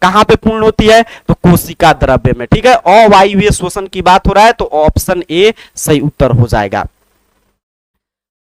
कहां पे पूर्ण होती है, तो कोशिका द्रव्य में। ठीक है, अवायवीय श्वसन की बात हो रहा है, तो ऑप्शन ए सही उत्तर हो जाएगा।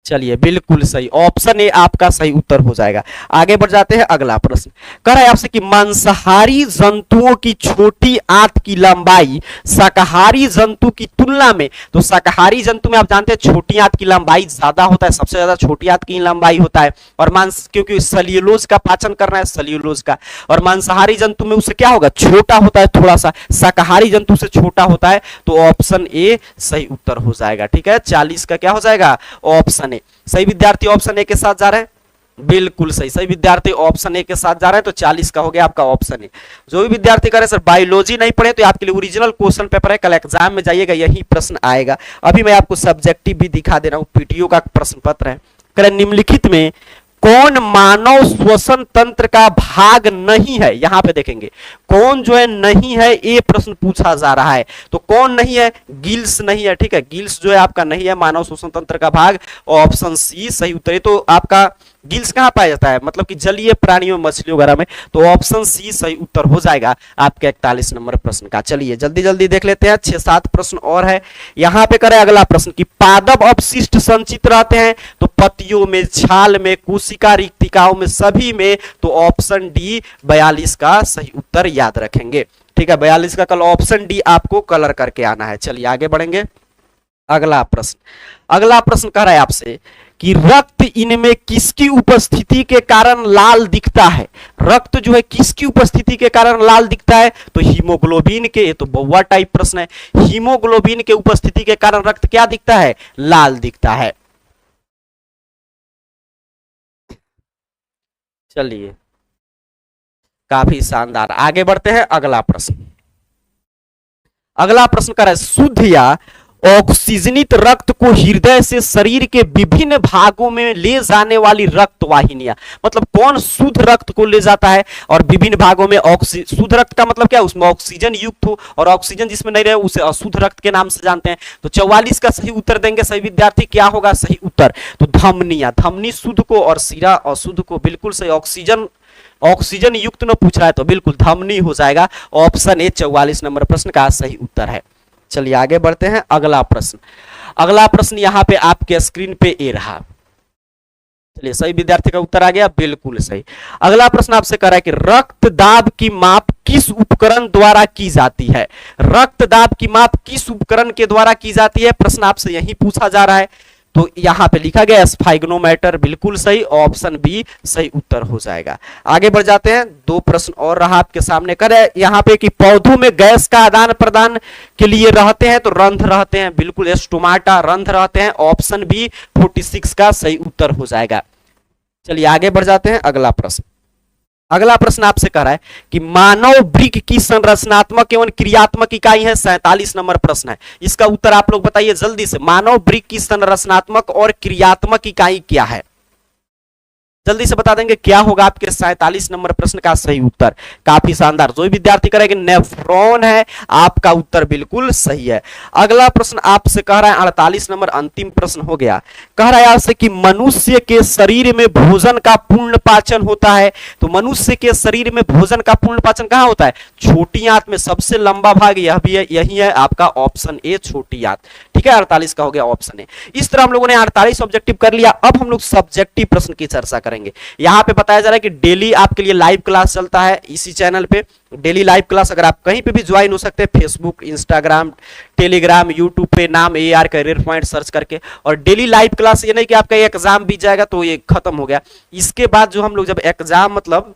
चलिए बिल्कुल सही, ऑप्शन ए आपका सही उत्तर हो जाएगा। आगे बढ़ जाते हैं, अगला प्रश्न कह रहा है आपसे कि मांसाहारी जंतुओं की छोटी आंत की लंबाई शाकाहारी जंतु की तुलना में, तो शाकाहारी जंतु में आप जानते हैं छोटी आंत की लंबाई ज्यादा होता है, सबसे ज्यादा छोटी आंत की लंबाई होता है, और मांस क्योंकि सेल्यूलोज का पाचन करना है, सेल्यूलोज का, और मांसाहारी जंतु में उससे क्या होगा, छोटा होता है थोड़ा सा, शाकाहारी जंतु से छोटा होता है, तो ऑप्शन ए सही उत्तर हो जाएगा। ठीक है, 40 का क्या हो जाएगा, ऑप्शन ए। सही विद्यार्थी ऑप्शन ए के साथ जा रहे हैं, बिल्कुल सही, सही विद्यार्थी ऑप्शन ए के साथ जा रहे हैं, तो 40 का हो गया आपका ऑप्शन ए। जो भी विद्यार्थी करे सर बायोलॉजी नहीं पढ़े तो आपके लिए ओरिजिनल क्वेश्चन पेपर है, कल एग्जाम में जाइएगा यही प्रश्न आएगा। अभी मैं आपको सब्जेक्टिव भी दिखा दे रहा हूं, पीटीओ का प्रश्न पत्र है। करें निम्नलिखित में कौन मानव श्वसन तंत्र का भाग नहीं है, यहां पे देखेंगे कौन जो है नहीं है, ये प्रश्न पूछा जा रहा है। तो कौन नहीं है, गिल्स नहीं है। ठीक है, गिल्स जो है आपका नहीं है मानव श्वसन तंत्र का भाग, ऑप्शन सी सही उत्तर है। तो आपका गिल्स कहां पाया जाता है, मतलब कि जलीय प्राणियों मछलियों वगैरह में, तो ऑप्शन सी सही उत्तर हो जाएगा आपके 41 नंबर प्रश्न का। चलिए जल्दी जल्दी देख लेते हैं, 6-7 प्रश्न और है। यहां पे करें अगला प्रश्न कि पादप अपशिष्ट संचित रहते हैं, तो पत्तियों में, छाल में, कोशिका रिक्तिकाओं में, सभी में, तो ऑप्शन डी 42 का सही उत्तर याद रखेंगे। ठीक है, 42 का कल ऑप्शन डी आपको कलर करके आना है। चलिए आगे बढ़ेंगे, अगला प्रश्न कह रहा है आपसे कि रक्त इनमें किसकी उपस्थिति के कारण लाल दिखता है, रक्त जो है किसकी उपस्थिति के कारण लाल दिखता है, तो हीमोग्लोबिन के, ये तो बहुआ टाइप प्रश्न है, हीमोग्लोबिन के उपस्थिति के कारण रक्त क्या दिखता है, लाल दिखता है। चलिए काफी शानदार, आगे बढ़ते हैं, अगला प्रश्न कर रहा है शुद्ध या ऑक्सीजनित रक्त को हृदय से शरीर के विभिन्न भागों में ले जाने वाली रक्त वाहिनियां, मतलब कौन शुद्ध रक्त को ले जाता है और विभिन्न भागों में शुद्ध रक्त का मतलब क्या, उसमें ऑक्सीजन युक्त हो, और ऑक्सीजन जिसमें नहीं रहे उसे अशुद्ध रक्त के नाम से जानते हैं। तो 44 का सही उत्तर देंगे सही विद्यार्थी, क्या होगा सही उत्तर, तो धमनियां, धमनी शुद्ध को और सिरा अशुद्ध को, बिल्कुल सही। ऑक्सीजन युक्त न पूछ रहा है तो बिल्कुल धमनी हो जाएगा, ऑप्शन ए 44 नंबर प्रश्न का सही उत्तर है। चलिए आगे बढ़ते हैं, अगला प्रश्न यहां पे आपके स्क्रीन पे ए रहा। चलिए सही विद्यार्थी का उत्तर आ गया, बिल्कुल सही। अगला प्रश्न आपसे कह रहा है कि रक्तदाब की माप किस उपकरण द्वारा की जाती है, रक्तदाब की माप किस उपकरण के द्वारा की जाती है, प्रश्न आपसे यही पूछा जा रहा है। तो यहां पे लिखा गया स्फाइग्नोमीटर, बिल्कुल सही, ऑप्शन बी सही उत्तर हो जाएगा। आगे बढ़ जाते हैं, 2 प्रश्न और रहा आपके सामने। करे यहां पे कि पौधों में गैस का आदान प्रदान के लिए रहते हैं, तो रंध्र रहते हैं, बिल्कुल स्टोमाटा रंध्र रहते हैं, ऑप्शन बी 46 का सही उत्तर हो जाएगा। चलिए आगे बढ़ जाते हैं, अगला प्रश्न आपसे कह रहा है कि मानव वृक्क की संरचनात्मक एवं क्रियात्मक इकाई है, 47 नंबर प्रश्न है। इसका उत्तर आप लोग बताइए जल्दी से, मानव वृक्क की संरचनात्मक और क्रियात्मक इकाई क्या है, जल्दी से बता देंगे क्या होगा आपके 47 नंबर प्रश्न का सही उत्तर। काफी शानदार, जो विद्यार्थी करेंगे नेफ्रॉन है, आपका उत्तर बिल्कुल सही है। अगला प्रश्न आपसे कह रहा है 48 नंबर, अंतिम प्रश्न हो गया। कह रहा है आपसे कि मनुष्य के शरीर में भोजन का पूर्ण पाचन होता है, तो मनुष्य के शरीर में भोजन का पूर्ण पाचन कहां होता है, छोटी आंत में, सबसे लंबा भाग यह भी है, यही है आपका ऑप्शन ए छोटी आंत। ठीक है, 48 का हो गया ऑप्शन ए। इस तरह हम लोगों ने 48 ऑब्जेक्टिव कर लिया। अब हम लोग सब्जेक्टिव प्रश्न की चर्चा करेंगे। यहां पे बताया जा रहा है कि डेली आपके लिए लाइव क्लास चलता है इसी चैनल पे, डेली लाइव क्लास, अगर आप कहीं पे भी ज्वाइन हो सकते हैं, फेसबुक, इंस्टाग्राम, टेलीग्राम, यूट्यूब पे नाम AR करियर पॉइंट सर्च करके। और डेली लाइव क्लास, ये नहीं कि आपका एग्जाम बीत जाएगा तो ये खत्म हो गया, इसके बाद जो हम लोग जब एग्जाम मतलब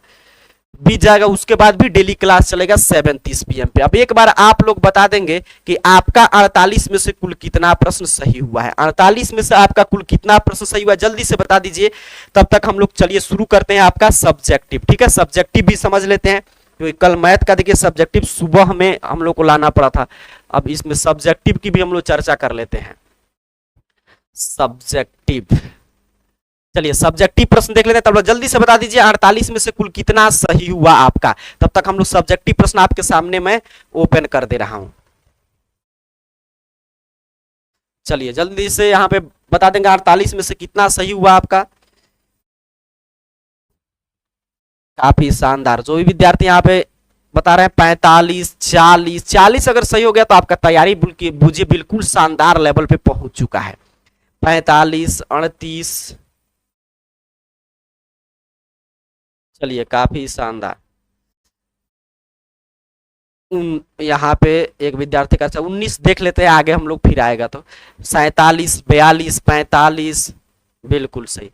बीत जाएगा उसके बाद भी डेली क्लास चलेगा 7:30 PM पे। अब एक बार आप लोग बता देंगे कि आपका 48 में से कुल कितना प्रश्न सही हुआ है, 48 में से आपका कुल कितना प्रश्न सही हुआ है, जल्दी से बता दीजिए। तब तक हम लोग चलिए शुरू करते हैं आपका सब्जेक्टिव। ठीक है, सब्जेक्टिव भी समझ लेते हैं, क्योंकि कल मैथ का देखिए सब्जेक्टिव सुबह में हम लोग को लाना पड़ा था, अब इसमें सब्जेक्टिव की भी हम लोग चर्चा कर लेते हैं। सब्जेक्टिव, चलिए सब्जेक्टिव प्रश्न देख लेते हैं, तब जल्दी से बता दीजिए 48 में से कुल कितना सही हुआ आपका। तब तक हम लोग सब्जेक्टिव प्रश्न आपके सामने मैं ओपन कर दे रहा हूं। चलिए जल्दी से यहां पे बता देंगे 48 में से कितना सही हुआ आपका। काफी शानदार, जो भी विद्यार्थी यहाँ पे बता रहे हैं 45, 40 अगर सही हो गया तो आपका तैयारी बुझिए बिल्कुल शानदार लेवल पे पहुंच चुका है। 45, 38। चलिए काफी शानदार। यहाँ पे एक विद्यार्थी का 19 देख लेते हैं, आगे हम लोग फिर आएगा तो 47, 42, 45। बिल्कुल सही।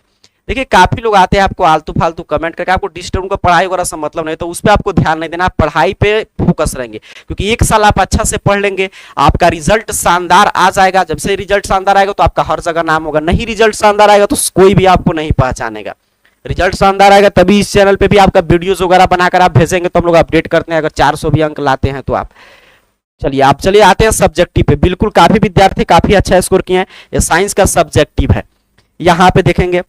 देखिए काफी लोग आते हैं आपको आलतू फालतू कमेंट करके, आपको डिस्टर्ब, उनको पढ़ाई वगैरह से मतलब नहीं, तो उस पर आपको ध्यान नहीं देना, आप पढ़ाई पे फोकस रहेंगे, क्योंकि एक साल आप अच्छा से पढ़ लेंगे, आपका रिजल्ट शानदार आ जाएगा। जब से रिजल्ट शानदार आएगा तो आपका हर जगह नाम होगा, नहीं रिजल्ट शानदार आएगा तो कोई भी आपको नहीं पहचानेगा। रिजल्ट शानदार आएगा तभी इस चैनल पे भी आपका वीडियोस वगैरह बनाकर आप भेजेंगे तो हम लोग अपडेट करते हैं, अगर 400 भी अंक लाते हैं तो आप। चलिए आते हैं सब्जेक्टिव पे। बिल्कुल काफी विद्यार्थी काफी अच्छा स्कोर किए हैं, ये साइंस का सब्जेक्टिव है। यहाँ पे देखेंगे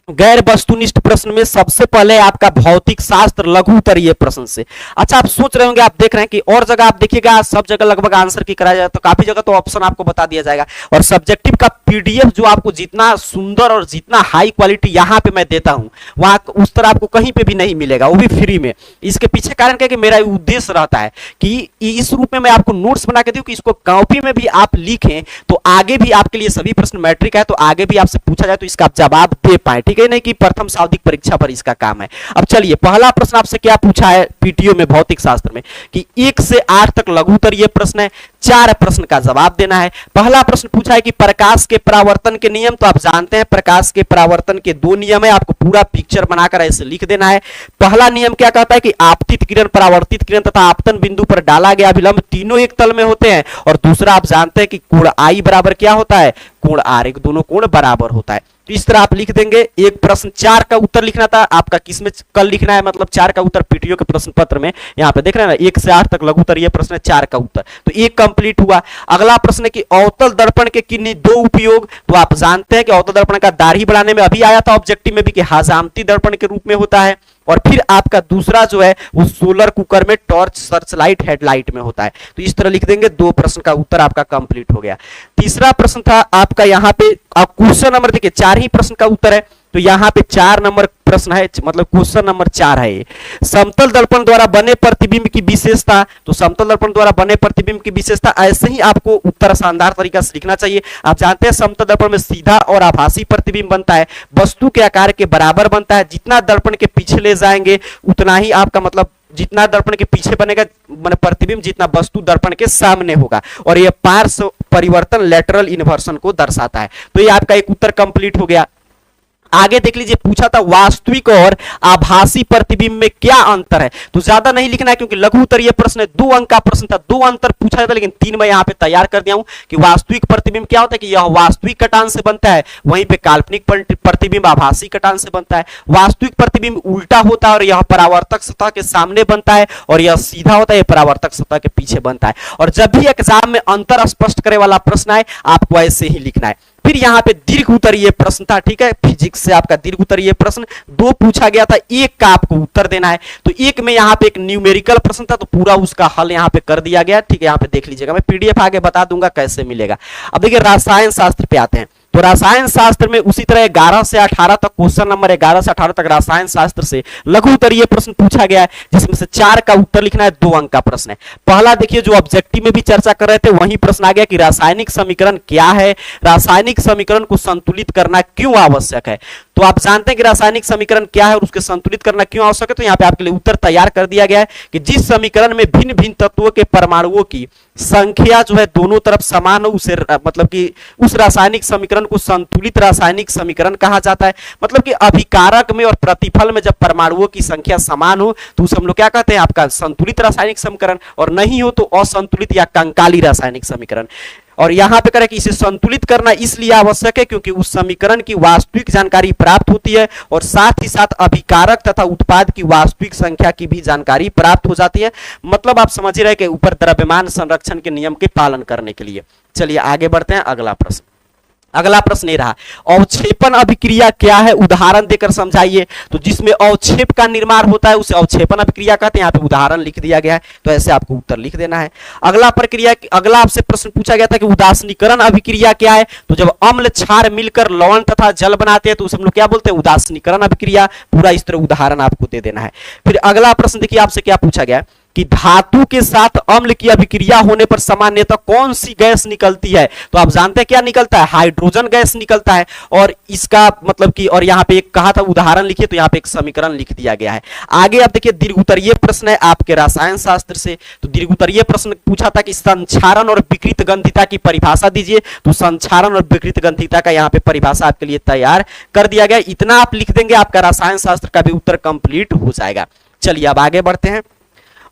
गैर वस्तुनिष्ठ प्रश्न में सबसे पहले आपका भौतिक शास्त्र लघु उत्तरीय प्रश्न से। अच्छा आप सोच रहे होंगे, आप देख रहे हैं कि और जगह आप देखिएगा सब जगह लगभग आंसर की कराया जाए, तो काफी जगह तो ऑप्शन आपको बता दिया जाएगा, और सब्जेक्टिव का पीडीएफ जो आपको जितना सुंदर और जितना हाई क्वालिटी यहाँ पे मैं देता हूँ, वहां उस तरह आपको कहीं पे भी नहीं मिलेगा, वो भी फ्री में। इसके पीछे कारण क्या है कि मेरा उद्देश्य रहता है कि इस रूप में मैं आपको नोट्स बना के दूं कि इसको कॉपी में भी आप लिखें, तो आगे भी आपके लिए सभी प्रश्न मैट्रिक है, तो आगे भी आपसे पूछा जाए तो इसका आप जवाब दे पाए। ठीक है, नहीं कि प्रथम शाब्दिक परीक्षा पर इसका काम है। अब चलिए पहला प्रश्न आपसे क्या पूछा है पीटीओ में भौतिक शास्त्र में कि 1 से 8 तक लघु उत्तरीय प्रश्न है, 4 प्रश्न का जवाब देना है। पहला प्रश्न पूछा है कि प्रकाश के परावर्तन के नियम, तो आप जानते हैं प्रकाश के परावर्तन के 2 नियम है, आपको पूरा पिक्चर बनाकर ऐसे लिख देना है। पहला नियम क्या कहता है कि आपतित किरण, परावर्तित किरण तथा आपतन बिंदु पर डाला गया अभिलंब तीनों एक तल में होते हैं, और दूसरा आप जानते हैं कि कोण आई बराबर क्या होता है, कोण आर, एक दोनों कोण बराबर होता है। तो इस तरह आप लिख देंगे। एक प्रश्न 4 का उत्तर लिखना था आपका, किसमें कल लिखना है, मतलब 4 का उत्तर पीटीओ के प्रश्न पत्र में, यहाँ पे देख रहे हैं ना 1 से 8 तक लघु उत्तरीय प्रश्न है, 4 का उत्तर, तो 1 कंप्लीट हुआ। अगला प्रश्न की अवतल दर्पण के किन्हीं 2 उपयोग, तो आप जानते हैं कि अवतल दर्पण का दाढ़ी बढ़ाने में अभी आया था ऑब्जेक्टिव में भी कि हजामती दर्पण के रूप में होता है, और फिर आपका दूसरा जो है वो सोलर कुकर में टॉर्च सर्चलाइट हेडलाइट में होता है। तो इस तरह लिख देंगे, 2 प्रश्न का उत्तर आपका कंप्लीट हो गया। तीसरा प्रश्न था आपका यहाँ पे क्वेश्चन नंबर, देखिए 4 ही प्रश्न का उत्तर है, तो यहाँ पे 4 नंबर प्रश्न है, मतलब क्वेश्चन नंबर 4 है ये। समतल दर्पण द्वारा बने प्रतिबिंब की विशेषता, तो समतल दर्पण द्वारा बने प्रतिबिंब की विशेषता, ऐसे ही आपको उत्तर शानदार तरीका से लिखना चाहिए। आप जानते हैं समतल दर्पण में सीधा और आभासी प्रतिबिंब बनता है, वस्तु के आकार के बराबर बनता है, जितना दर्पण के पीछे ले जाएंगे उतना ही आपका मतलब जितना दर्पण के पीछे बनेगा मतलब प्रतिबिंब जितना वस्तु दर्पण के सामने होगा, और यह पार्श्व परिवर्तन लेटरल इन्वर्सन को दर्शाता है। तो ये आपका एक उत्तर कंप्लीट हो गया। आगे देख लीजिए, पूछा था वास्तविक और आभासी प्रतिबिंब में क्या अंतर है, तो ज्यादा नहीं लिखना है क्योंकि लघु उत्तरीय प्रश्न है, 2 अंक का प्रश्न था, 2 अंतर पूछा जाता, लेकिन 3 मैं यहाँ पे तैयार कर दिया हूं कि वास्तविक प्रतिबिंब क्या होता है कि यह वास्तविक कटान से बनता है, वहीं पे काल्पनिक प्रतिबिंब आभासी कटान से बनता है। वास्तविक प्रतिबिंब उल्टा होता है और यह परावर्तक सतह के सामने बनता है, और यह सीधा होता है, यह परावर्तक सतह के पीछे बनता है। और जब भी एग्जाम में अंतर स्पष्ट करे वाला प्रश्न आए आपको ऐसे ही लिखना है। फिर यहाँ पे दीर्घ उत्तरीय प्रश्न था, ठीक है, फिजिक्स से आपका दीर्घ उत्तरीय प्रश्न 2 पूछा गया था, 1 का आपको उत्तर देना है। तो 1 में यहाँ पे एक न्यूमेरिकल प्रश्न था, तो पूरा उसका हल यहाँ पे कर दिया गया, ठीक है, यहाँ पे देख लीजिएगा, मैं पीडीएफ आगे बता दूंगा कैसे मिलेगा। अब देखिए रसायन शास्त्र पे आते हैं, तो रसायन शास्त्र में उसी तरह 11 से 18 तक क्वेश्चन नंबर 11 से 18 तक रसायन शास्त्र से लघु उत्तरीय प्रश्न पूछा गया है, जिसमें से 4 का उत्तर लिखना है, 2 अंक का प्रश्न है। पहला देखिए जो ऑब्जेक्टिव में भी चर्चा कर रहे थे वही प्रश्न आ गया कि रासायनिक समीकरण क्या है, रासायनिक समीकरण को संतुलित करना क्यों आवश्यक है। तो आप जानते हैं कि रासायनिक समीकरण क्या है और उसके संतुलित करना क्यों आवश्यक है, तो यहाँ पे आपके लिए उत्तर तैयार कर दिया गया है कि जिस समीकरण में भिन्न भिन्न तत्वों के परमाणुओं की संख्या जो है दोनों तरफ समान हो, उसे मतलब कि उस रासायनिक समीकरण को संतुलित रासायनिक समीकरण कहा जाता है। मतलब कि अभिकारक में और प्रतिफल में जब परमाणुओं की संख्या समान हो तो उसे हम लोग क्या कहते हैं, आपका संतुलित रासायनिक समीकरण, और नहीं हो तो असंतुलित या कंकाली रासायनिक समीकरण। और यहां पे करें कि इसे संतुलित करना इसलिए आवश्यक है क्योंकि उस समीकरण की वास्तविक जानकारी प्राप्त होती है, और साथ ही साथ अभिकारक तथा उत्पाद की वास्तविक संख्या की भी जानकारी प्राप्त हो जाती है। मतलब आप समझ रहे हैं कि ऊपर द्रव्यमान संरक्षण के नियम के पालन करने के लिए। चलिए आगे बढ़ते हैं, अगला प्रश्न। अगला प्रश्न ये रहा, अवक्षेपण अभिक्रिया क्या है, उदाहरण देकर समझाइए। तो जिसमें अवक्षेप का निर्माण होता है उसे अवक्षेपण अभिक्रिया कहते हैं, यहाँ पे उदाहरण लिख दिया गया है, तो ऐसे आपको उत्तर लिख देना है। अगला आपसे प्रश्न पूछा गया था कि उदासीनीकरण अभिक्रिया क्या है, तो जब अम्ल क्षार मिलकर लवण तथा जल बनाते हैं तो उसे हम लोग क्या बोलते हैं, उदासीनीकरण अभिक्रिया। पूरा इस तरह उदाहरण आपको दे देना है। फिर अगला प्रश्न देखिए आपसे क्या पूछा गया है कि धातु के साथ अम्ल की अभिक्रिया होने पर सामान्यतः कौन सी गैस निकलती है, तो आप जानते हैं क्या निकलता है, हाइड्रोजन गैस निकलता है। और इसका मतलब कि, और यहाँ पे एक कहा था उदाहरण लिखिए, तो यहाँ पे एक समीकरण लिख दिया गया है। आगे आप देखिए दीर्घोत्तरीय प्रश्न है आपके रसायन शास्त्र से। तो दीर्घोत्तरीय प्रश्न पूछा था कि संक्षारण और विकृत गंधिता की परिभाषा दीजिए, तो संक्षारण और विकृत गंधिता का यहाँ पे परिभाषा आपके लिए तैयार कर दिया गया। इतना आप लिख देंगे, आपका रसायन शास्त्र का भी उत्तर कंप्लीट हो जाएगा। चलिए अब आगे बढ़ते हैं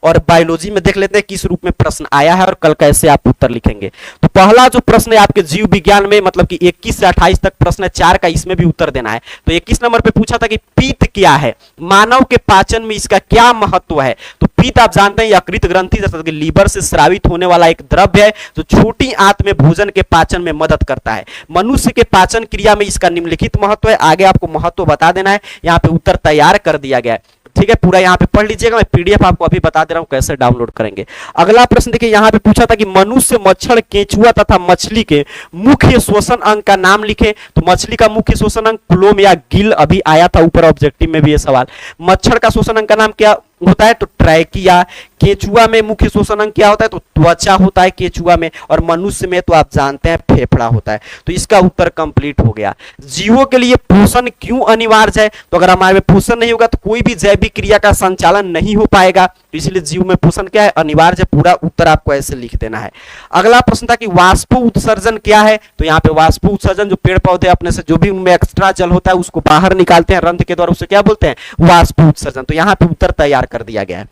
और बायोलॉजी में देख लेते हैं किस रूप में प्रश्न आया है और कल कैसे आप उत्तर लिखेंगे। तो पहला जो प्रश्न है आपके जीव विज्ञान में, मतलब कि 21 से 28 तक प्रश्न है, 4 का इसमें भी उत्तर देना है। तो 21 नंबर पे पूछा था कि पीत क्या है, मानव के पाचन में इसका क्या महत्व है। तो पीत आप जानते हैं यकृत ग्रंथि जैसे लीवर से स्रावित होने वाला एक द्रव्य है जो छोटी आंत में भोजन के पाचन में मदद करता है। मनुष्य के पाचन क्रिया में इसका निम्नलिखित महत्व है। आगे आपको महत्व बता देना है, यहाँ पे उत्तर तैयार कर दिया गया है। ठीक है, पूरा यहाँ पे पढ़ लीजिएगा, मैं पीडीएफ आपको अभी बता दे रहा हूँ कैसे डाउनलोड करेंगे। अगला प्रश्न देखिए, यहाँ पे पूछा था कि मनुष्य, मच्छर, केंचुआ तथा मछली के मुख्य श्वसन अंग का नाम लिखे। तो मछली का मुख्य श्वसन अंग क्लोम या गिल, अभी आया था ऊपर ऑब्जेक्टिव में भी ये सवाल। मच्छर का श्वसन अंग का नाम क्या होता है, तो ट्रैकिया। केंचुआ में मुख्य श्वसन अंग क्या होता है, तो त्वचा होता है केंचुआ में। और मनुष्य में तो आप जानते हैं फेफड़ा होता है। तो इसका उत्तर कंप्लीट हो गया। जीवों के लिए पोषण क्यों अनिवार्य है, तो अगर हमारे में पोषण नहीं होगा तो कोई भी जैविक क्रिया का संचालन नहीं हो पाएगा। तो इसलिए जीव में पोषण क्या है, अनिवार्य है। पूरा उत्तर आपको ऐसे लिख देना है। अगला प्रश्न था कि वाष्प उत्सर्जन क्या है। तो यहाँ पे वाष्प उत्सर्जन, जो पेड़ पौधे अपने से जो भी उनमें एक्स्ट्रा जल होता है उसको बाहर निकालते हैं रंध्र के द्वारा, उसे क्या बोलते हैं, वाष्प उत्सर्जन। तो यहाँ पे उत्तर तैयार कर दिया गया है।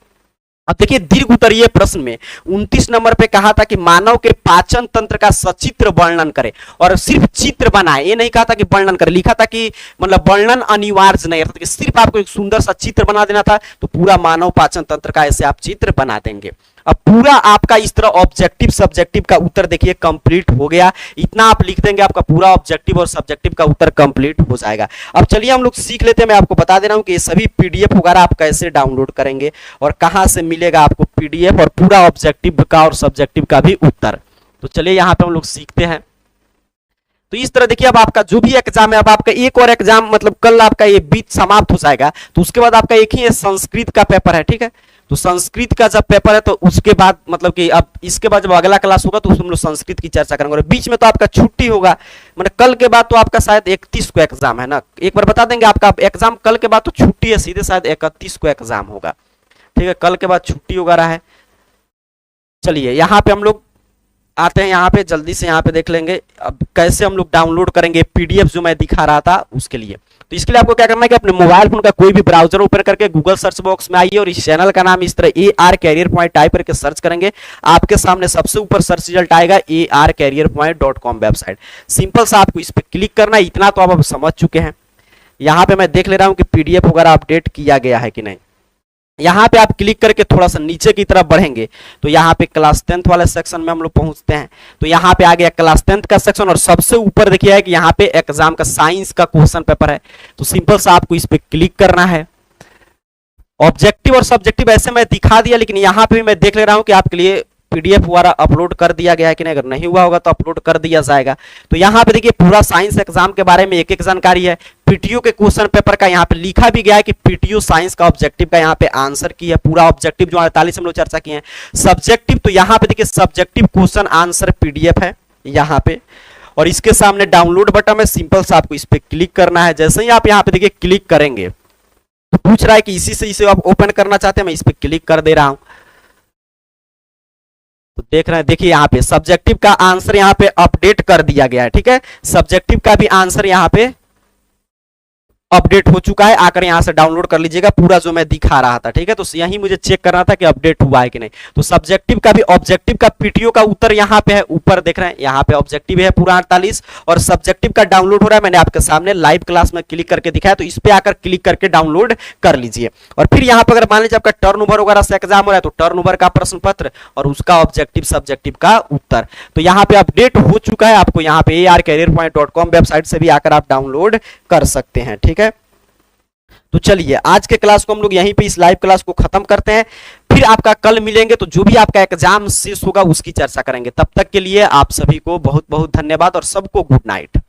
अब देखिए दीर्घोत्तरीय प्रश्न में 29 नंबर पे कहा था कि मानव के पाचन तंत्र का सचित्र वर्णन करे, और सिर्फ चित्र बनाए, ये नहीं कहा था कि वर्णन करे। लिखा था कि मतलब वर्णन अनिवार्य नहीं, अर्थात कि सिर्फ आपको एक सुंदर सा चित्र बना देना था। तो पूरा मानव पाचन तंत्र का ऐसे आप चित्र बना देंगे। अब पूरा आपका इस तरह ऑब्जेक्टिव सब्जेक्टिव का उत्तर देखिए कंप्लीट हो गया। इतना आप लिख देंगे, आपका पूरा ऑब्जेक्टिव और सब्जेक्टिव का उत्तर कंप्लीट हो जाएगा। अब चलिए हम लोग सीख लेते हैं। मैं आपको बता दे रहा हूं कि ये सभी पीडीएफ वगैरह आप कैसे डाउनलोड करेंगे और कहां से मिलेगा आपको पीडीएफ और पूरा ऑब्जेक्टिव का और सब्जेक्टिव का भी उत्तर। तो चलिए यहां पे हम लोग सीखते हैं। तो इस तरह देखिए, अब आपका जो भी एग्जाम है, अब आपका एक और एग्जाम, मतलब कल आपका ये बीच समाप्त हो जाएगा। तो उसके बाद आपका एक ही संस्कृत का पेपर है, ठीक है। तो संस्कृत का जब पेपर है तो उसके बाद मतलब कि अब इसके बाद जब अगला क्लास होगा तो उसमें हम लोग संस्कृत की चर्चा करेंगे। और बीच में तो आपका छुट्टी होगा, मतलब कल के बाद तो आपका शायद 31 को एग्जाम है ना, एक बार बता देंगे। आपका एग्जाम कल के बाद तो छुट्टी है, सीधे शायद 31 को एग्जाम होगा, ठीक है। कल के बाद छुट्टी वगैरह है। चलिए यहाँ पे हम लोग आते हैं, यहाँ पे जल्दी से यहाँ पे देख लेंगे अब कैसे हम लोग डाउनलोड करेंगे पीडीएफ जो मैं दिखा रहा था उसके लिए। तो इसके लिए आपको क्या करना है कि अपने मोबाइल फोन का कोई भी ब्राउजर ओपन करके गूगल सर्च बॉक्स में आइए और इस चैनल का नाम इस तरह AR कैरियर पॉइंट टाइप करके सर्च करेंगे। आपके सामने सबसे ऊपर सर्च रिजल्ट आएगा arcareerpoint.com वेबसाइट। सिंपल सा आपको इस पर क्लिक करना है। इतना तो आप समझ चुके हैं। यहाँ पे मैं देख ले रहा हूँ कि पीडीएफ वगैरह अपडेट किया गया है कि नहीं। यहाँ पे आप क्लिक करके थोड़ा सा नीचे की तरफ बढ़ेंगे तो यहाँ पे क्लास 10th वाले सेक्शन में हम लोग पहुंचते हैं। तो यहाँ पे आ गया क्लास 10th का सेक्शन और सबसे ऊपर देखिए है कि यहाँ पे एग्जाम का साइंस का क्वेश्चन पेपर है। तो सिंपल सा आपको इस पे क्लिक करना है। ऑब्जेक्टिव और सब्जेक्टिव ऐसे मैं दिखा दिया, लेकिन यहाँ पे भी मैं देख ले रहा हूँ कि आपके लिए पीडीएफ द्वारा अपलोड कर दिया गया है कि नहीं। अगर नहीं हुआ होगा तो अपलोड कर दिया जाएगा। तो यहाँ पे देखिए पूरा साइंस एग्जाम के बारे में एक एक जानकारी है। पीटीओ के क्वेश्चन पेपर का यहाँ पे लिखा भी गया है कि पीटीओ साइंस का ऑब्जेक्टिव का यहाँ पे आंसर की है। पूरा ऑब्जेक्टिव जो 48 हम लोग चर्चा किए हैं। सब्जेक्टिव तो यहाँ पे देखिए सब्जेक्टिव क्वेश्चन आंसर पीडीएफ है यहाँ पे, और इसके सामने डाउनलोड बटन है। सिंपल सा आपको इस पे क्लिक करना है। जैसे ही आप यहाँ पे देखिए क्लिक करेंगे तो पूछ रहा है कि इसी से इसे आप ओपन करना चाहते हैं। मैं इस पे क्लिक कर दे रहा हूं। तो देख रहे हैं, देखिए यहाँ पे सब्जेक्टिव का आंसर यहाँ पे अपडेट कर दिया गया है, ठीक है। सब्जेक्टिव का भी आंसर यहाँ पे अपडेट हो चुका है। आकर यहाँ से डाउनलोड कर लीजिएगा पूरा जो मैं दिखा रहा था, ठीक है। तो यही मुझे चेक करना था कि अपडेट हुआ है कि नहीं। तो सब्जेक्टिव का भी, ऑब्जेक्टिव का पीटीओ का उत्तर यहाँ पे है, ऊपर देख रहे हैं यहाँ पे ऑब्जेक्टिव है पूरा 48 और सब्जेक्टिव का डाउनलोड हो रहा है। मैंने आपके सामने लाइव क्लास में क्लिक करके दिखाया। तो इस पे आकर क्लिक करके डाउनलोड कर लीजिए। और फिर यहाँ पर अगर मान लीजिए आपका टर्न ओवर वगैरह से एग्जाम हो रहा है तो टर्न ओवर का प्रश्न पत्र और उसका ऑब्जेक्टिव सब्जेक्टिव का उत्तर तो यहाँ पे अपडेट हो चुका है। आपको यहाँ पे arcareerpoint.com वेबसाइट से भी आकर आप डाउनलोड कर सकते हैं, ठीक है। तो चलिए आज के क्लास को हम लोग यहीं पे इस लाइव क्लास को खत्म करते हैं। फिर आपका कल मिलेंगे तो जो भी आपका एग्जाम शेष होगा उसकी चर्चा करेंगे। तब तक के लिए आप सभी को बहुत बहुत धन्यवाद और सबको गुड नाइट।